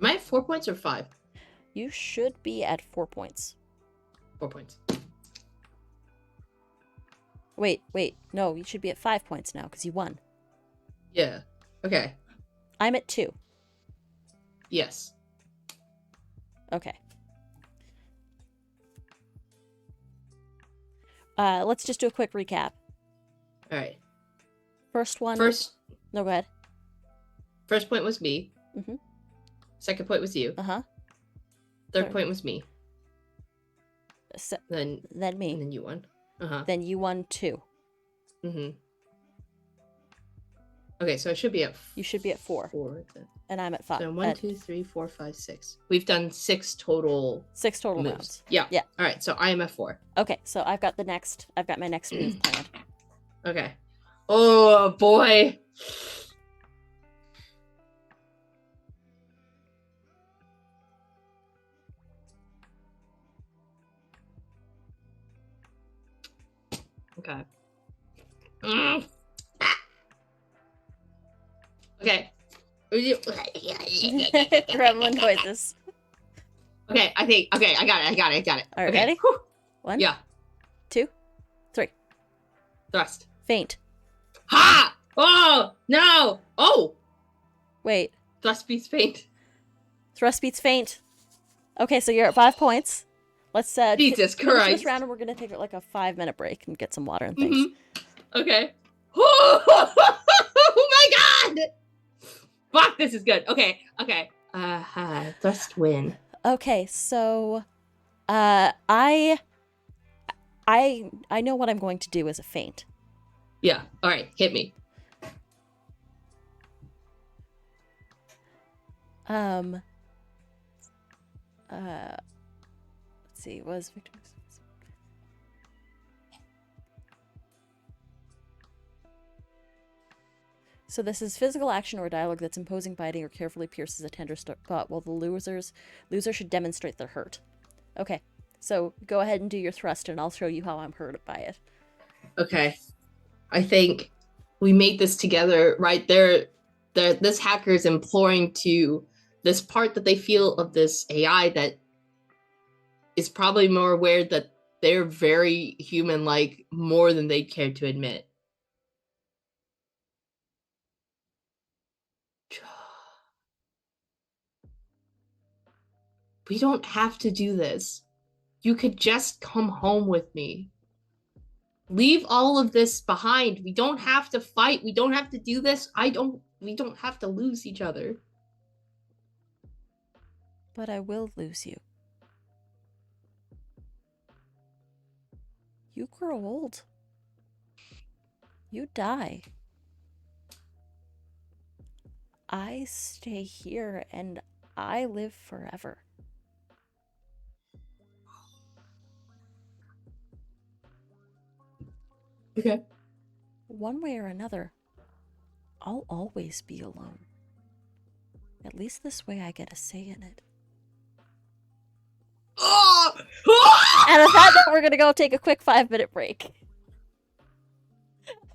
Am I at 4 points or 5? You should be at 4 points. 4 points. Wait. No, you should be at 5 points now because you won. Yeah. Okay. I'm at 2. Yes. Okay. Let's just do a quick recap. All right. First one. No, go ahead. First point was me. Mm-hmm. Second point was you. Uh-huh. Third point was me. Then me. And then you won. Uh-huh. Then you won 2. Mm-hmm. Okay, so I should be at... You should be at 4. 4 then. And I'm at 5. So 1, 2, 3, 4, 5, 6. We've done 6 total... 6 total moves. rounds. Yeah. All right, so I am at 4. Okay, so I've got my next move planned. Okay. Oh, boy. Okay. Okay. Gremlin noises. Okay, I got it. All right, okay. Ready? Whew. 1, yeah. 2, 3. Thrust. Feint. Ha! Oh, no! Oh! Wait. Thrust beats feint. Thrust beats feint. Okay, so you're at 5 points. Let's Jesus finish Christ. this round, and we're gonna take like a 5-minute break and get some water and things. Okay. Oh my god! Fuck, this is good. Okay. Thrust win. Okay, so I know what I'm going to do as a feint. Yeah. All right, hit me. Let's see. Was Victor? So this is physical action or dialogue that's imposing, biting, or carefully pierces a tender spot, while the loser should demonstrate their hurt. Okay, so go ahead and do your thrust, and I'll show you how I'm hurt by it. Okay. I think we made this together, right? This hacker is imploring to this part that they feel of this AI that is probably more aware that they're very human-like, more than they care to admit. We don't have to do this. You could just come home with me. Leave all of this behind. We don't have to fight. We don't have to do this. We don't have to lose each other. But I will lose you. You grow old. You die. I stay here and I live forever. Okay. One way or another, I'll always be alone. At least this way I get a say in it. And with that note, we're going to go take a quick 5-minute break.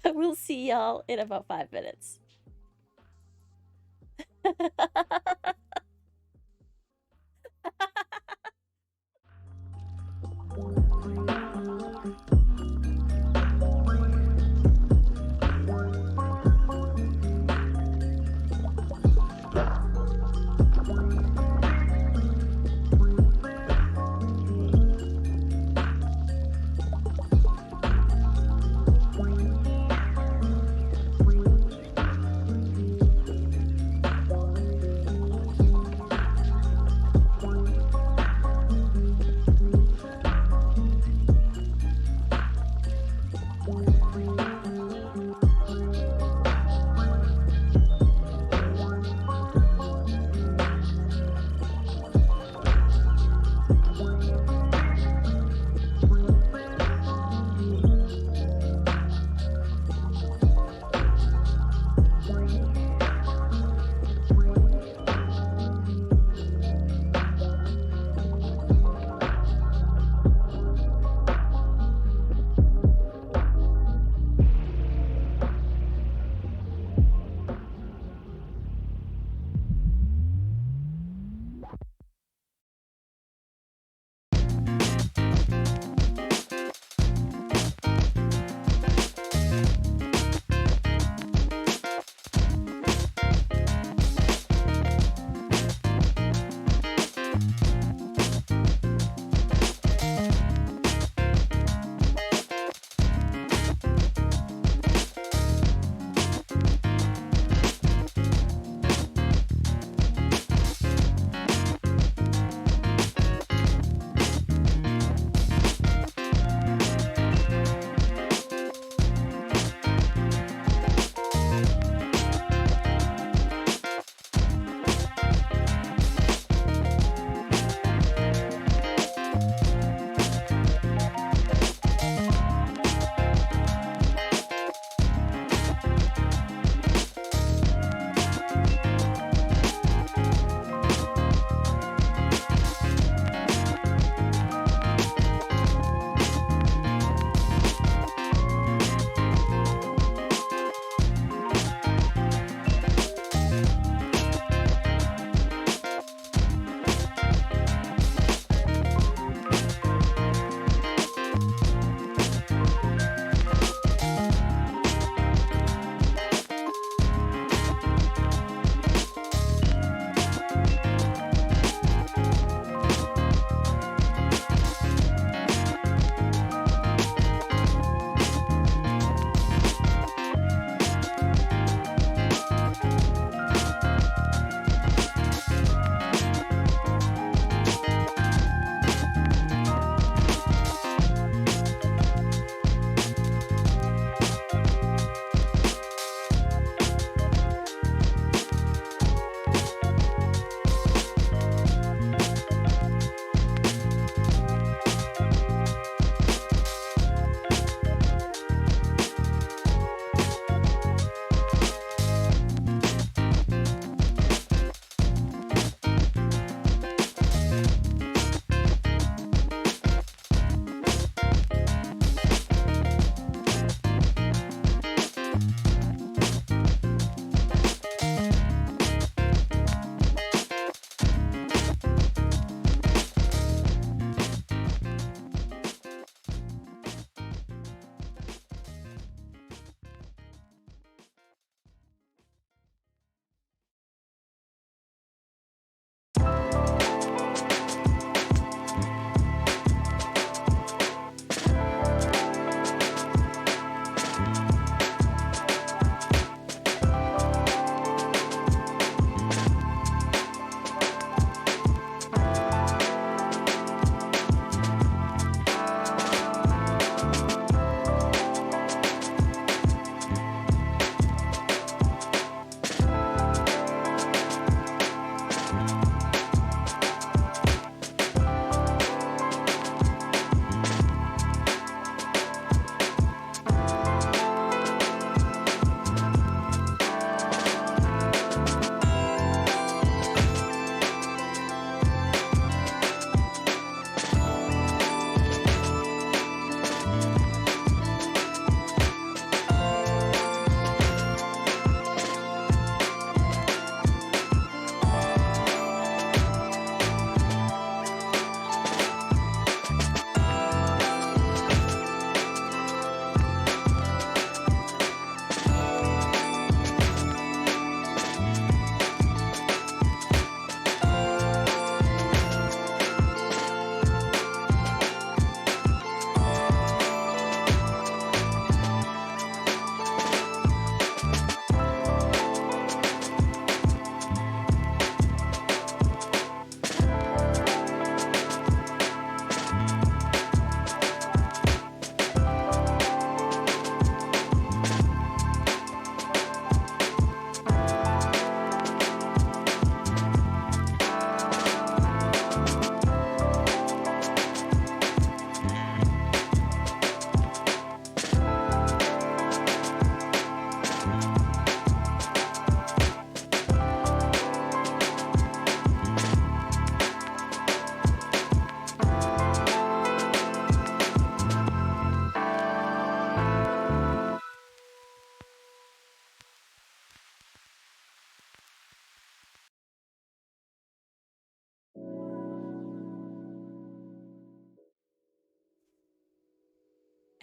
We'll see y'all in about 5 minutes.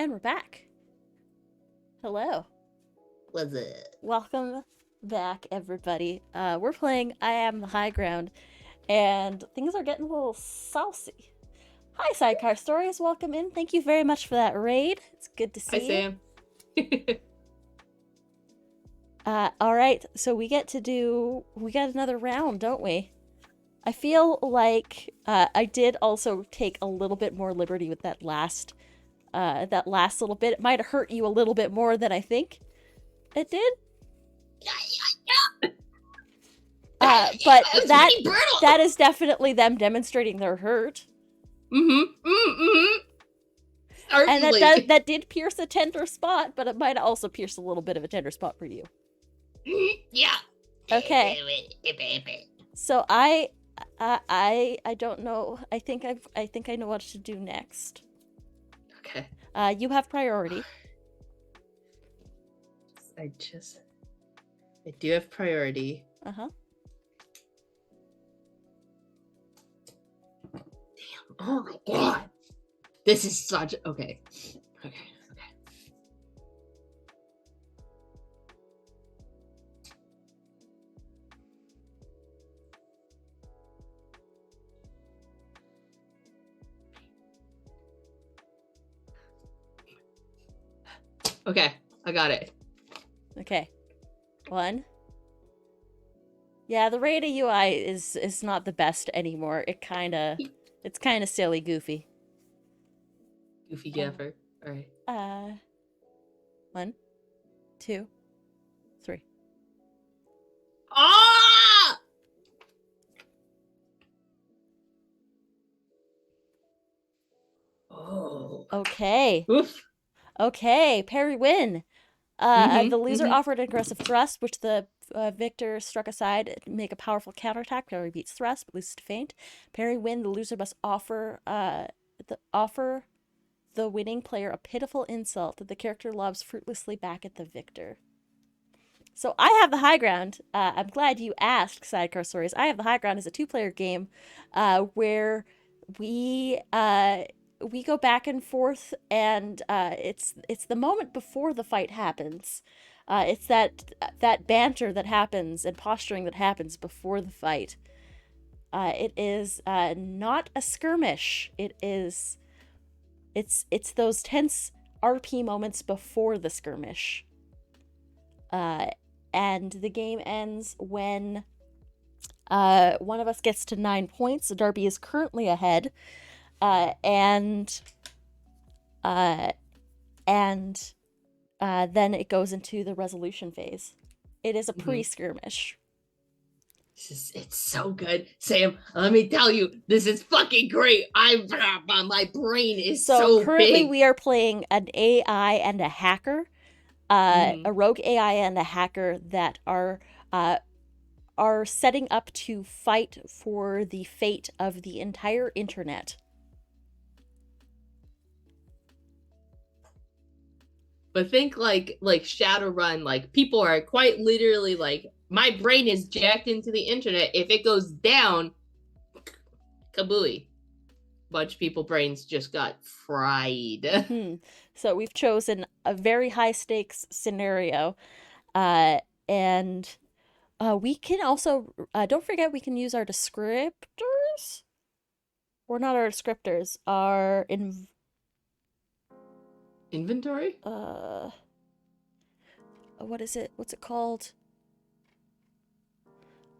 And we're back. Hello. Was it? Welcome back, everybody. We're playing I Am the High Ground, and things are getting a little saucy. Hi, Sidecar Stories. Welcome in. Thank you very much for that raid. It's good to see Hi, you. Sam. All right. So we got another round, don't we? I feel like I did also take a little bit more liberty with that last little bit. It might have hurt you a little bit more than I think it did. But that is definitely them demonstrating their hurt. Mm-hmm. And that did pierce a tender spot, but it might also pierce a little bit of a tender spot for you. Yeah. Okay. So I don't know. I think I know what to do next. Okay. You have priority. I do have priority. Uh-huh. Damn. Oh my god. This is such okay. Okay, I got it. Okay. 1. Yeah, the Rada UI is not the best anymore. It's kind of silly, goofy. Goofy gaffer. All right. 1, 2, 3. Ah! Oh. Okay. Oof. Okay, parry win. The loser offered an aggressive thrust, which the victor struck aside to make a powerful counterattack. Parry beats thrust, but loses to feint. Parry win. The loser must offer the winning player a pitiful insult that the character lobs fruitlessly back at the victor. So I have the high ground. I'm glad you asked, Sidecar Stories. I have the high ground as a 2-player game, where we go back and forth, and it's the moment before the fight happens. It's that banter that happens and posturing that happens before the fight. It is not a skirmish. It's those tense RP moments before the skirmish. And the game ends when one of us gets to 9 points. Darby is currently ahead. And then it goes into the resolution phase. It is a pre-skirmish. It's so good, Sam. Let me tell you, this is fucking great. My brain is so currently big. We are playing an AI and a hacker, a rogue AI and a hacker that are setting up to fight for the fate of the entire internet. But think like Shadowrun, like people are quite literally like, my brain is jacked into the internet. If it goes down, kabooey. Bunch of people's brains just got fried. So we've chosen a very high stakes scenario, and we can also don't forget we can use our descriptors, or not our descriptors, our inventory. What is it? What's it called?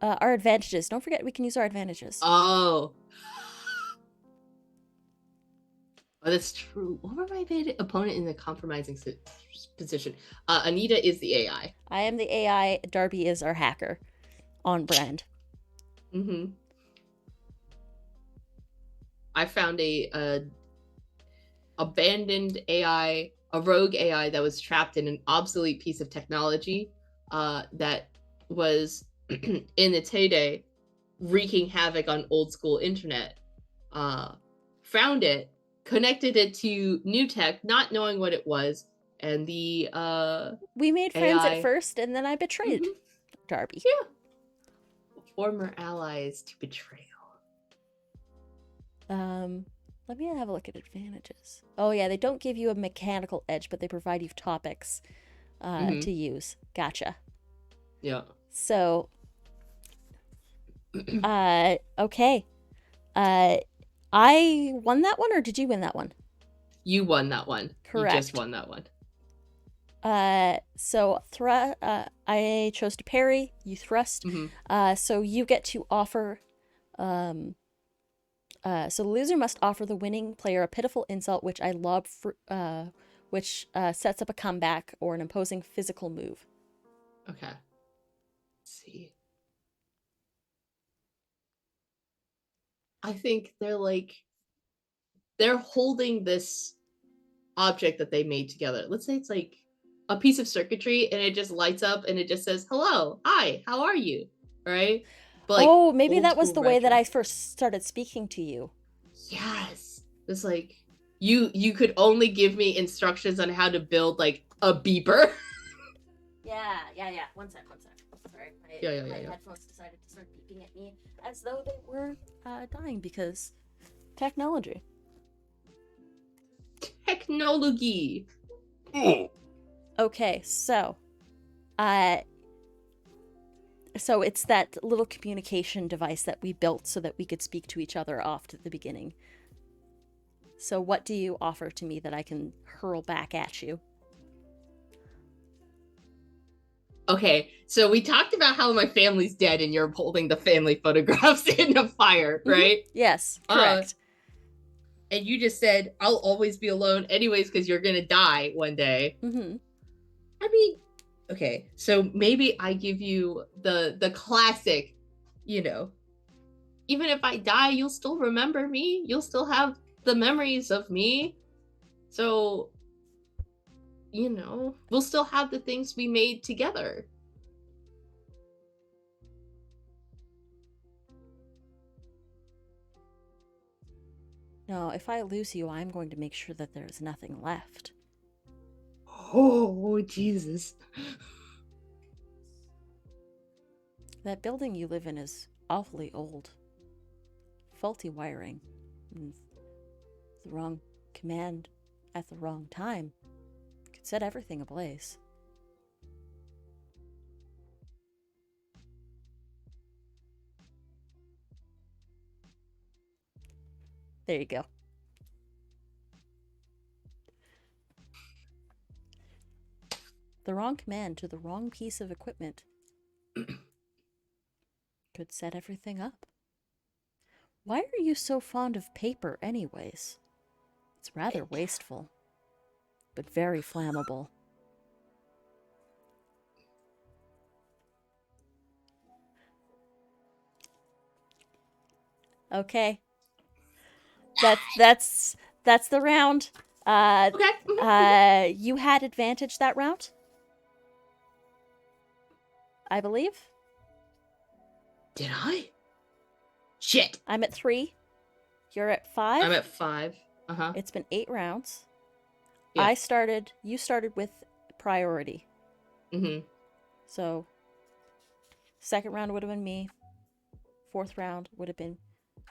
Our advantages. Don't forget we can use our advantages. Oh, that's true. What were my opponent in the compromising position? Anita is the AI. I am the AI. Darby is our hacker. On brand. I found a abandoned AI, a rogue AI that was trapped in an obsolete piece of technology that was in its heyday wreaking havoc on old school internet. Found it, connected it to new tech, not knowing what it was, and the we made friends AI at first, and then I betrayed Darby. Yeah. Former allies to betrayal. Let me have a look at advantages. Oh yeah, they don't give you a mechanical edge, but they provide you topics Mm-hmm. to use. Gotcha. Yeah. So, okay. Uh, I won that one, or did you win that one? You won that one. You just Correct. won that one. So I chose to parry. You thrust. Mm-hmm. So you get to offer. So the loser must offer the winning player a pitiful insult, which I lob for, which sets up a comeback or an imposing physical move. Okay. Let's see. I think they're holding this object that they made together. Let's say it's like a piece of circuitry and it just lights up and it just says, "Hello, hi, how are you?" Right? But like Oh, maybe old that was school the way that retro. I first started speaking to you. Yes. It's like you could only give me instructions on how to build like a beeper. Yeah. One sec. Sorry, my Yeah. headphones decided to start beeping at me as though they were dying because technology. Technology. Okay, uh, so it's that little communication device that we built so that we could speak to each other off at the beginning. So what do you offer to me that I can hurl back at you? Okay, so we talked about how my family's dead and you're holding the family photographs in a fire, right? Yes, Uh, correct. and you just said I'll always be alone anyways because you're gonna die one day. I mean, okay, so maybe I give you the classic, you know, even if I die, you'll still remember me. You'll still have the memories of me. So, we'll still have the things we made together. No, if I lose you, I'm going to make sure that there is nothing left. Oh, Jesus. That building you live in is awfully old. Faulty wiring. And the wrong command at the wrong time could set everything ablaze. There you go. The wrong command to the wrong piece of equipment could set everything up. Why are you so fond of paper, anyways? It's rather wasteful, but very flammable. Okay, that's the round. Okay. You had advantage that round, I believe. Did I? Shit. I'm at 3. You're at 5. I'm at 5. Uh-huh. It's been 8 rounds. Yeah. You started with priority. Mm-hmm. So, second round would have been me. Fourth round would have been.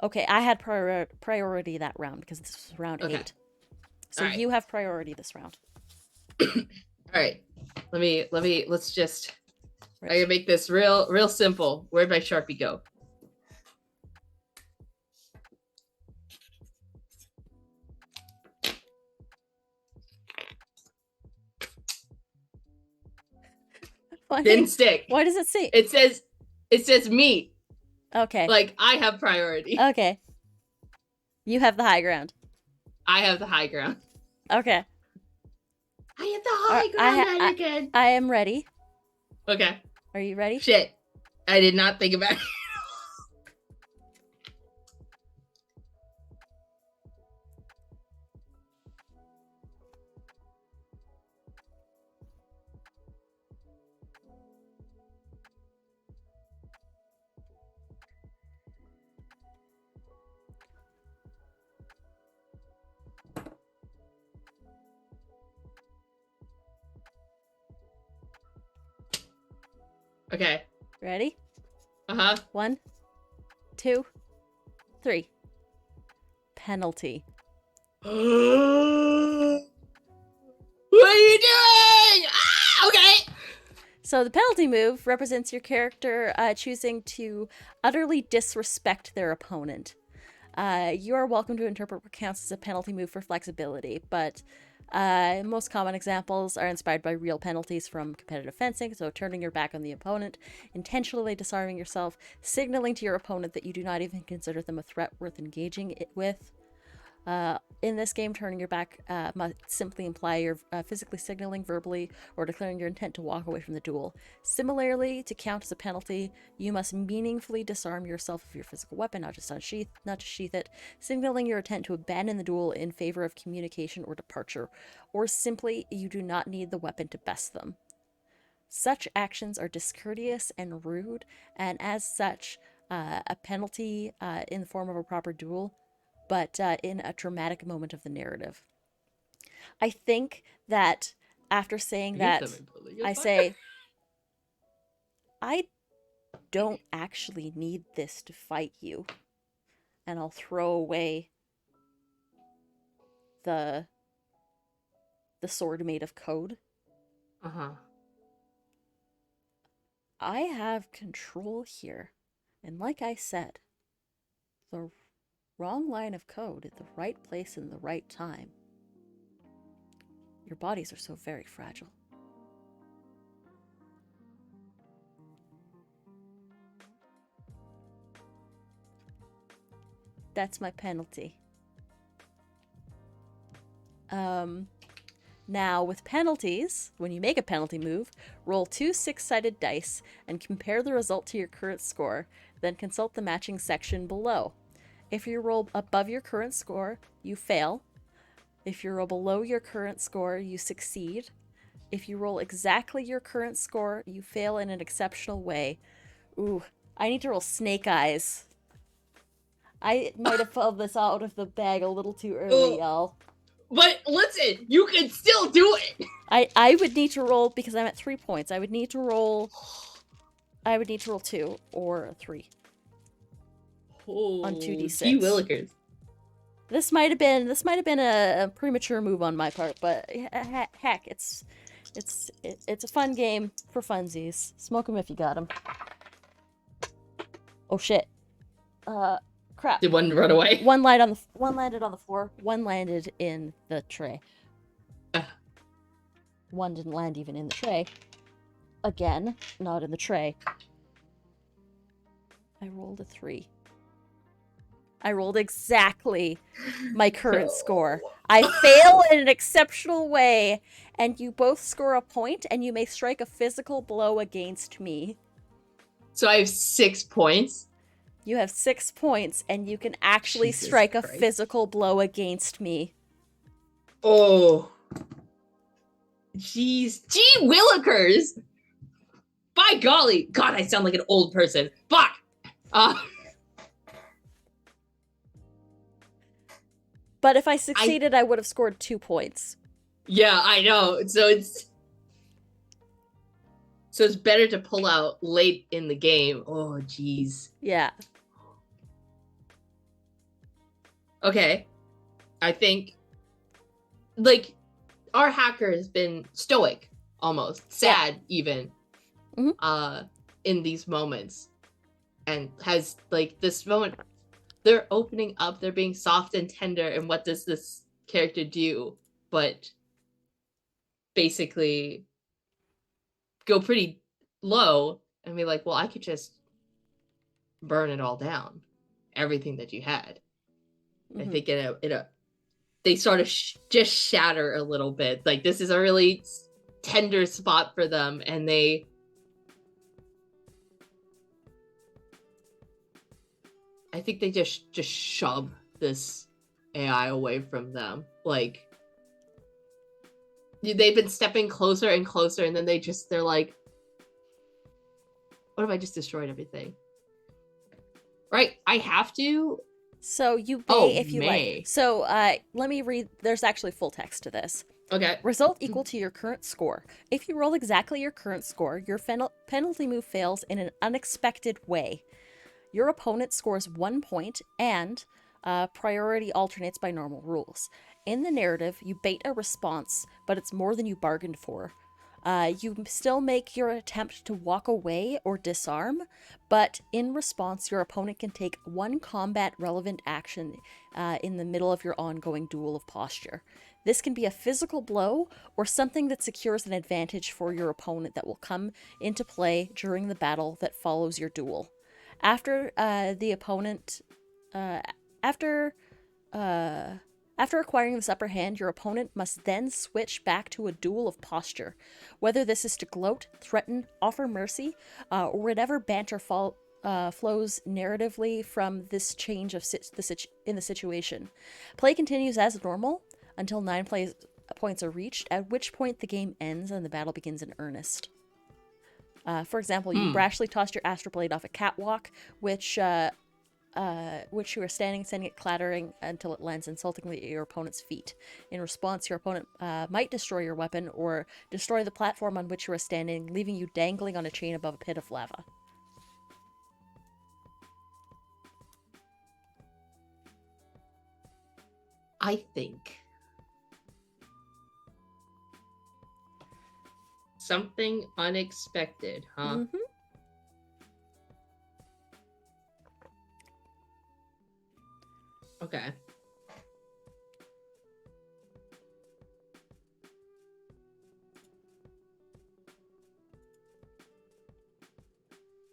Okay, I had priority that round because this was round Okay. 8. So right. you have priority this round. All right. Let's just. Right. I gotta make this real simple. Where'd my Sharpie go? Didn't stick. Why does it say? It says meat. Okay. Like I have priority. Okay. You have the high ground. I have the high ground. Okay. I have the high ground, Anakin. I am ready. Okay. Are you ready? Shit. I did not think about it. Okay. Ready? Uh-huh. 1, 2, 3. Penalty. What are you doing? Ah, okay. So the penalty move represents your character choosing to utterly disrespect their opponent. You are welcome to interpret what counts as a penalty move for flexibility, but most common examples are inspired by real penalties from competitive fencing, so turning your back on the opponent, intentionally disarming yourself, signaling to your opponent that you do not even consider them a threat worth engaging with. In this game, turning your back must simply imply you're physically signaling verbally or declaring your intent to walk away from the duel. Similarly, to count as a penalty, you must meaningfully disarm yourself of your physical weapon, not just sheath it, signaling your intent to abandon the duel in favor of communication or departure, or simply you do not need the weapon to best them. Such actions are discourteous and rude, and as such, a penalty in the form of a proper duel, but in a dramatic moment of the narrative. I think that after saying that, I say, I don't actually need this to fight you, and I'll throw away the sword made of code. I have control here, and like I said, the wrong line of code at the right place in the right time. Your bodies are so very fragile. That's my penalty. Now, with penalties, when you make a penalty move, roll 2 6-sided dice and compare the result to your current score, then consult the matching section below. If you roll above your current score, you fail. If you roll below your current score, you succeed. If you roll exactly your current score, you fail in an exceptional way. Ooh, I need to roll snake eyes. I might have pulled this out of the bag a little too early, y'all. But listen, you can still do it. I would need to roll, because I'm at 3 points. I would need to roll 2 or a 3 on 2d6. Gee willikers. This might have been a premature move on my part, but heck, it's a fun game for funsies. Smoke them if you got them. Oh shit. Crap. Did one run away? One landed on the floor. One landed in the tray. One didn't land even in the tray. Again, not in the tray. I rolled a 3. I rolled exactly my current score. I fail in an exceptional way, and you both score a point, and you may strike a physical blow against me. So I have 6 points? You have 6 points, and you can actually strike a physical blow against me. Oh. Jeez. Gee willikers! By golly! God, I sound like an old person. Fuck! But if I succeeded, I would have scored 2 points. Yeah, I know. So it's better to pull out late in the game. Oh, jeez. Yeah. Okay. I think, like, our hacker has been stoic, almost. Sad, even. Mm-hmm. In these moments. And has, like, this moment, they're opening up, they're being soft and tender, and what does this character do? But basically go pretty low and be like, well, I could just burn it all down, everything that you had. Mm-hmm. I think they sort of just shatter a little bit. Like, this is a really tender spot for them, and I think they just shove this AI away from them. Like, they've been stepping closer and closer, and then they're like, what if I just destroyed everything? Right? I have to. So you may, if you like. So let me read. There's actually full text to this. Okay. Result equal to your current score. If you roll exactly your current score, your penalty move fails in an unexpected way. Your opponent scores 1 point, and priority alternates by normal rules. In the narrative, you bait a response, but it's more than you bargained for. You still make your attempt to walk away or disarm, but in response, your opponent can take one combat relevant action in the middle of your ongoing duel of posture. This can be a physical blow or something that secures an advantage for your opponent that will come into play during the battle that follows your duel. After the opponent, after after acquiring this upper hand, your opponent must then switch back to a duel of posture. Whether this is to gloat, threaten, offer mercy, or whatever banter flows narratively from this change of in the situation. Play continues as normal until 9 points are reached, at which point the game ends and the battle begins in earnest. For example, you rashly tossed your Astral Blade off a catwalk, which you are standing, sending it clattering until it lands insultingly at your opponent's feet. In response, your opponent might destroy your weapon or destroy the platform on which you are standing, leaving you dangling on a chain above a pit of lava. I think something unexpected, huh? Mm-hmm. Okay.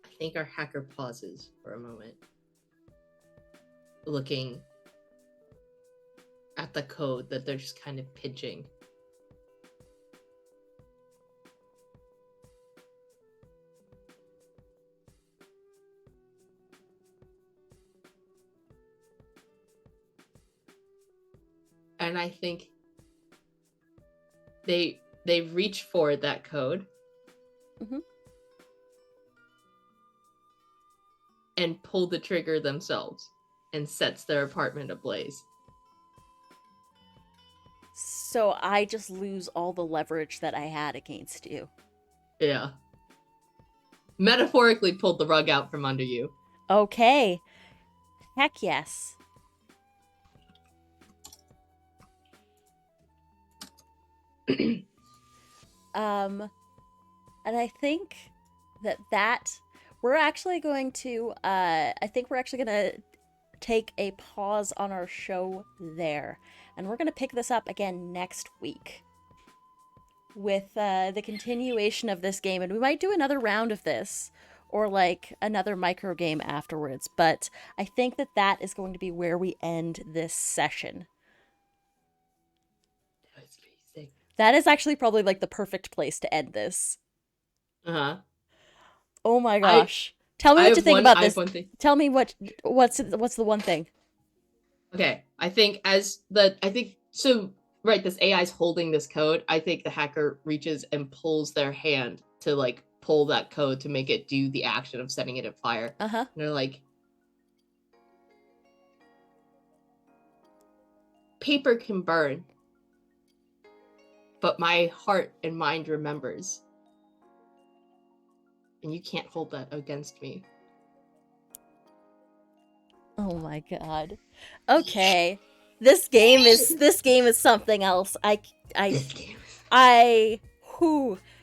I think our hacker pauses for a moment, looking at the code that they're just kind of pitching. And I think they reach for that code and pull the trigger themselves and sets their apartment ablaze. So I just lose all the leverage that I had against you. Yeah. Metaphorically pulled the rug out from under you. Okay. Heck yes. And I think that we're actually going to take a pause on our show there, and we're going to pick this up again next week with the continuation of this game, and we might do another round of this or like another micro game afterwards, but I think that is going to be where we end this session. That is actually probably like the perfect place to end this. Oh my gosh. Tell me what you think about this. Tell me what's the one thing. Okay, right, this AI is holding this code. I think the hacker reaches and pulls their hand to like pull that code to make it do the action of setting it at fire. And they're like, paper can burn, but my heart and mind remembers. And you can't hold that against me. Oh my god. Okay. This game is something else.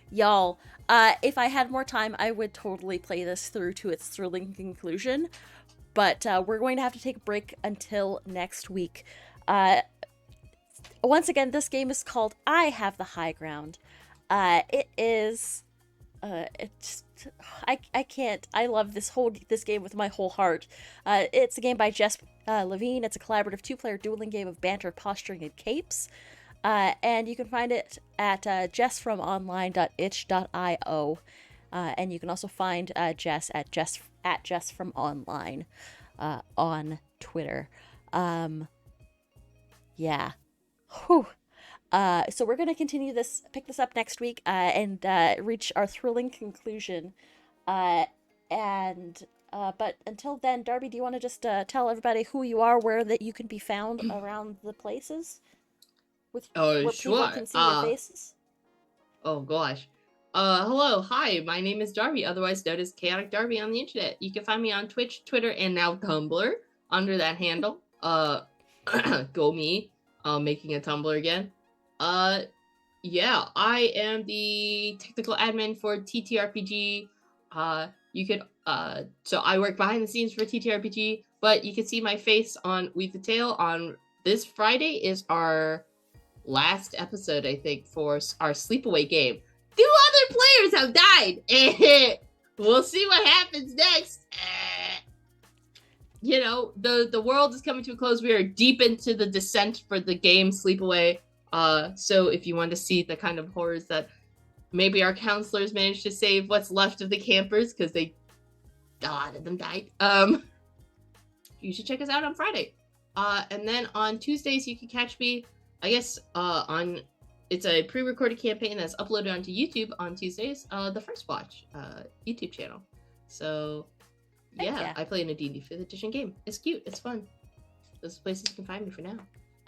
Y'all. If I had more time, I would totally play this through to its thrilling conclusion. But we're going to have to take a break until next week. Once again, this game is called I Have the High Ground. It is... I can't. I love this game with my whole heart. It's a game by Jess Levine. It's a collaborative 2-player dueling game of banter, posturing, and capes. And you can find it at jessfromonline.itch.io. And you can also find Jess at jessfromonline on Twitter. Yeah. Whew. So we're going to pick this up next week, and reach our thrilling conclusion. But until then, Darby, do you want to just tell everybody who you are, where that you can be found around the places? Where sure. People can see your faces? Oh gosh. Hello, hi, my name is Darby, otherwise known as Chaotic Darby on the internet. You can find me on Twitch, Twitter, and now Tumblr under that handle. Go me. making a Tumblr again. Yeah, I am the technical admin for TTRPG. You could so I work behind the scenes for TTRPG, but you can see my face on Weave the Tale on this Friday is our last episode, I think, for our sleepaway game. 2 other players have died. We'll see what happens next. You know, the world is coming to a close. We are deep into the descent for the game Sleepaway. So if you want to see the kind of horrors that maybe our counselors managed to save what's left of the campers, because a lot of them died, you should check us out on Friday. And then on Tuesdays, you can catch me, I guess, on, it's a pre-recorded campaign that's uploaded onto YouTube on Tuesdays, the First Watch YouTube channel. So yeah, I play in a D&D 5th edition game. It's cute. It's fun. Those places you can find me for now.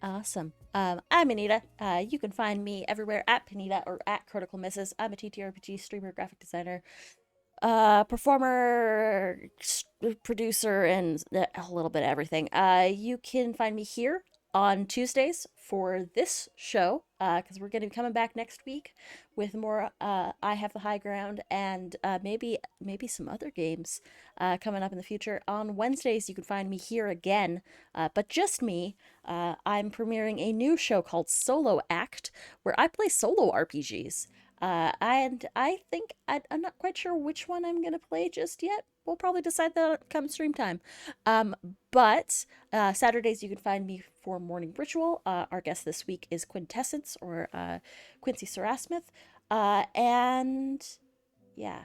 Awesome. I'm Anita. You can find me everywhere at Panita or at Critical Misses. I'm a TTRPG streamer, graphic designer, performer, producer, and a little bit of everything. You can find me here on Tuesdays for this show, because we're going to be coming back next week with more I Have the High Ground and maybe some other games coming up in the future. On Wednesdays, you can find me here again, but just me. I'm premiering a new show called Solo Act, where I play solo RPGs. And I think I'm not quite sure which one I'm going to play just yet. We'll probably decide that come stream time. But Saturdays you can find me for Morning Ritual. Our guest this week is Quintessence, or Quincy Serasmith. And yeah.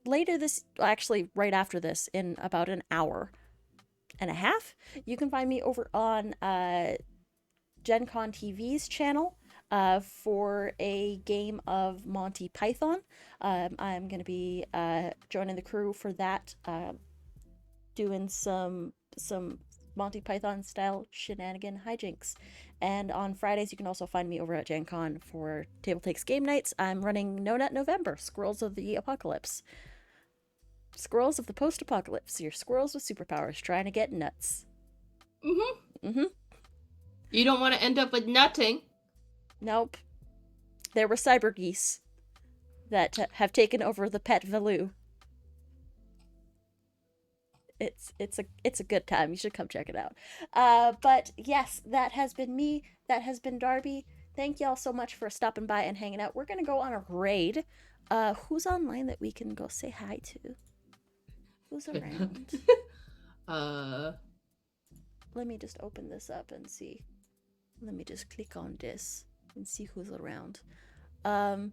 Later actually right after this, in about an hour and a half, you can find me over on Gen Con TV's channel for a game of Monty Python. I'm going to be joining the crew for that, doing some Monty Python style shenanigan hijinks. And on Fridays, you can also find me over at Gen Con for Table Takes Game Nights. I'm running No Nut November, Squirrels of the Apocalypse. Squirrels of the Post-Apocalypse. You're squirrels with superpowers trying to get nuts. You don't want to end up with nutting. Nope. There were cyber geese that have taken over the Pet Valoo. It's a good time. You should come check it out. But yes, that has been me. That has been Darby. Thank y'all so much for stopping by and hanging out. We're gonna go on a raid. Who's online that we can go say hi to? Who's around? Let me just open this up and see. Let me just click on this and see who's around. You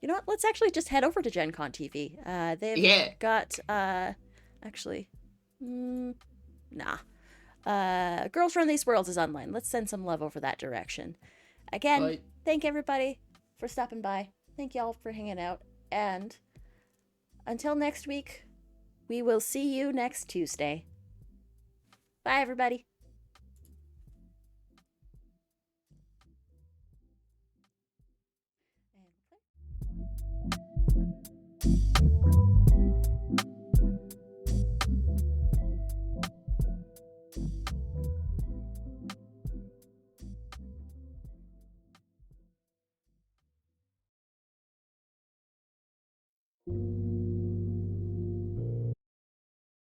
know what? Let's actually just head over to Gen Con TV. They've got actually, nah. Girls Run These Worlds is online. Let's send some love over that direction. Again, thank everybody for stopping by. Thank y'all for hanging out. And until next week, we will see you next Tuesday. Bye, everybody.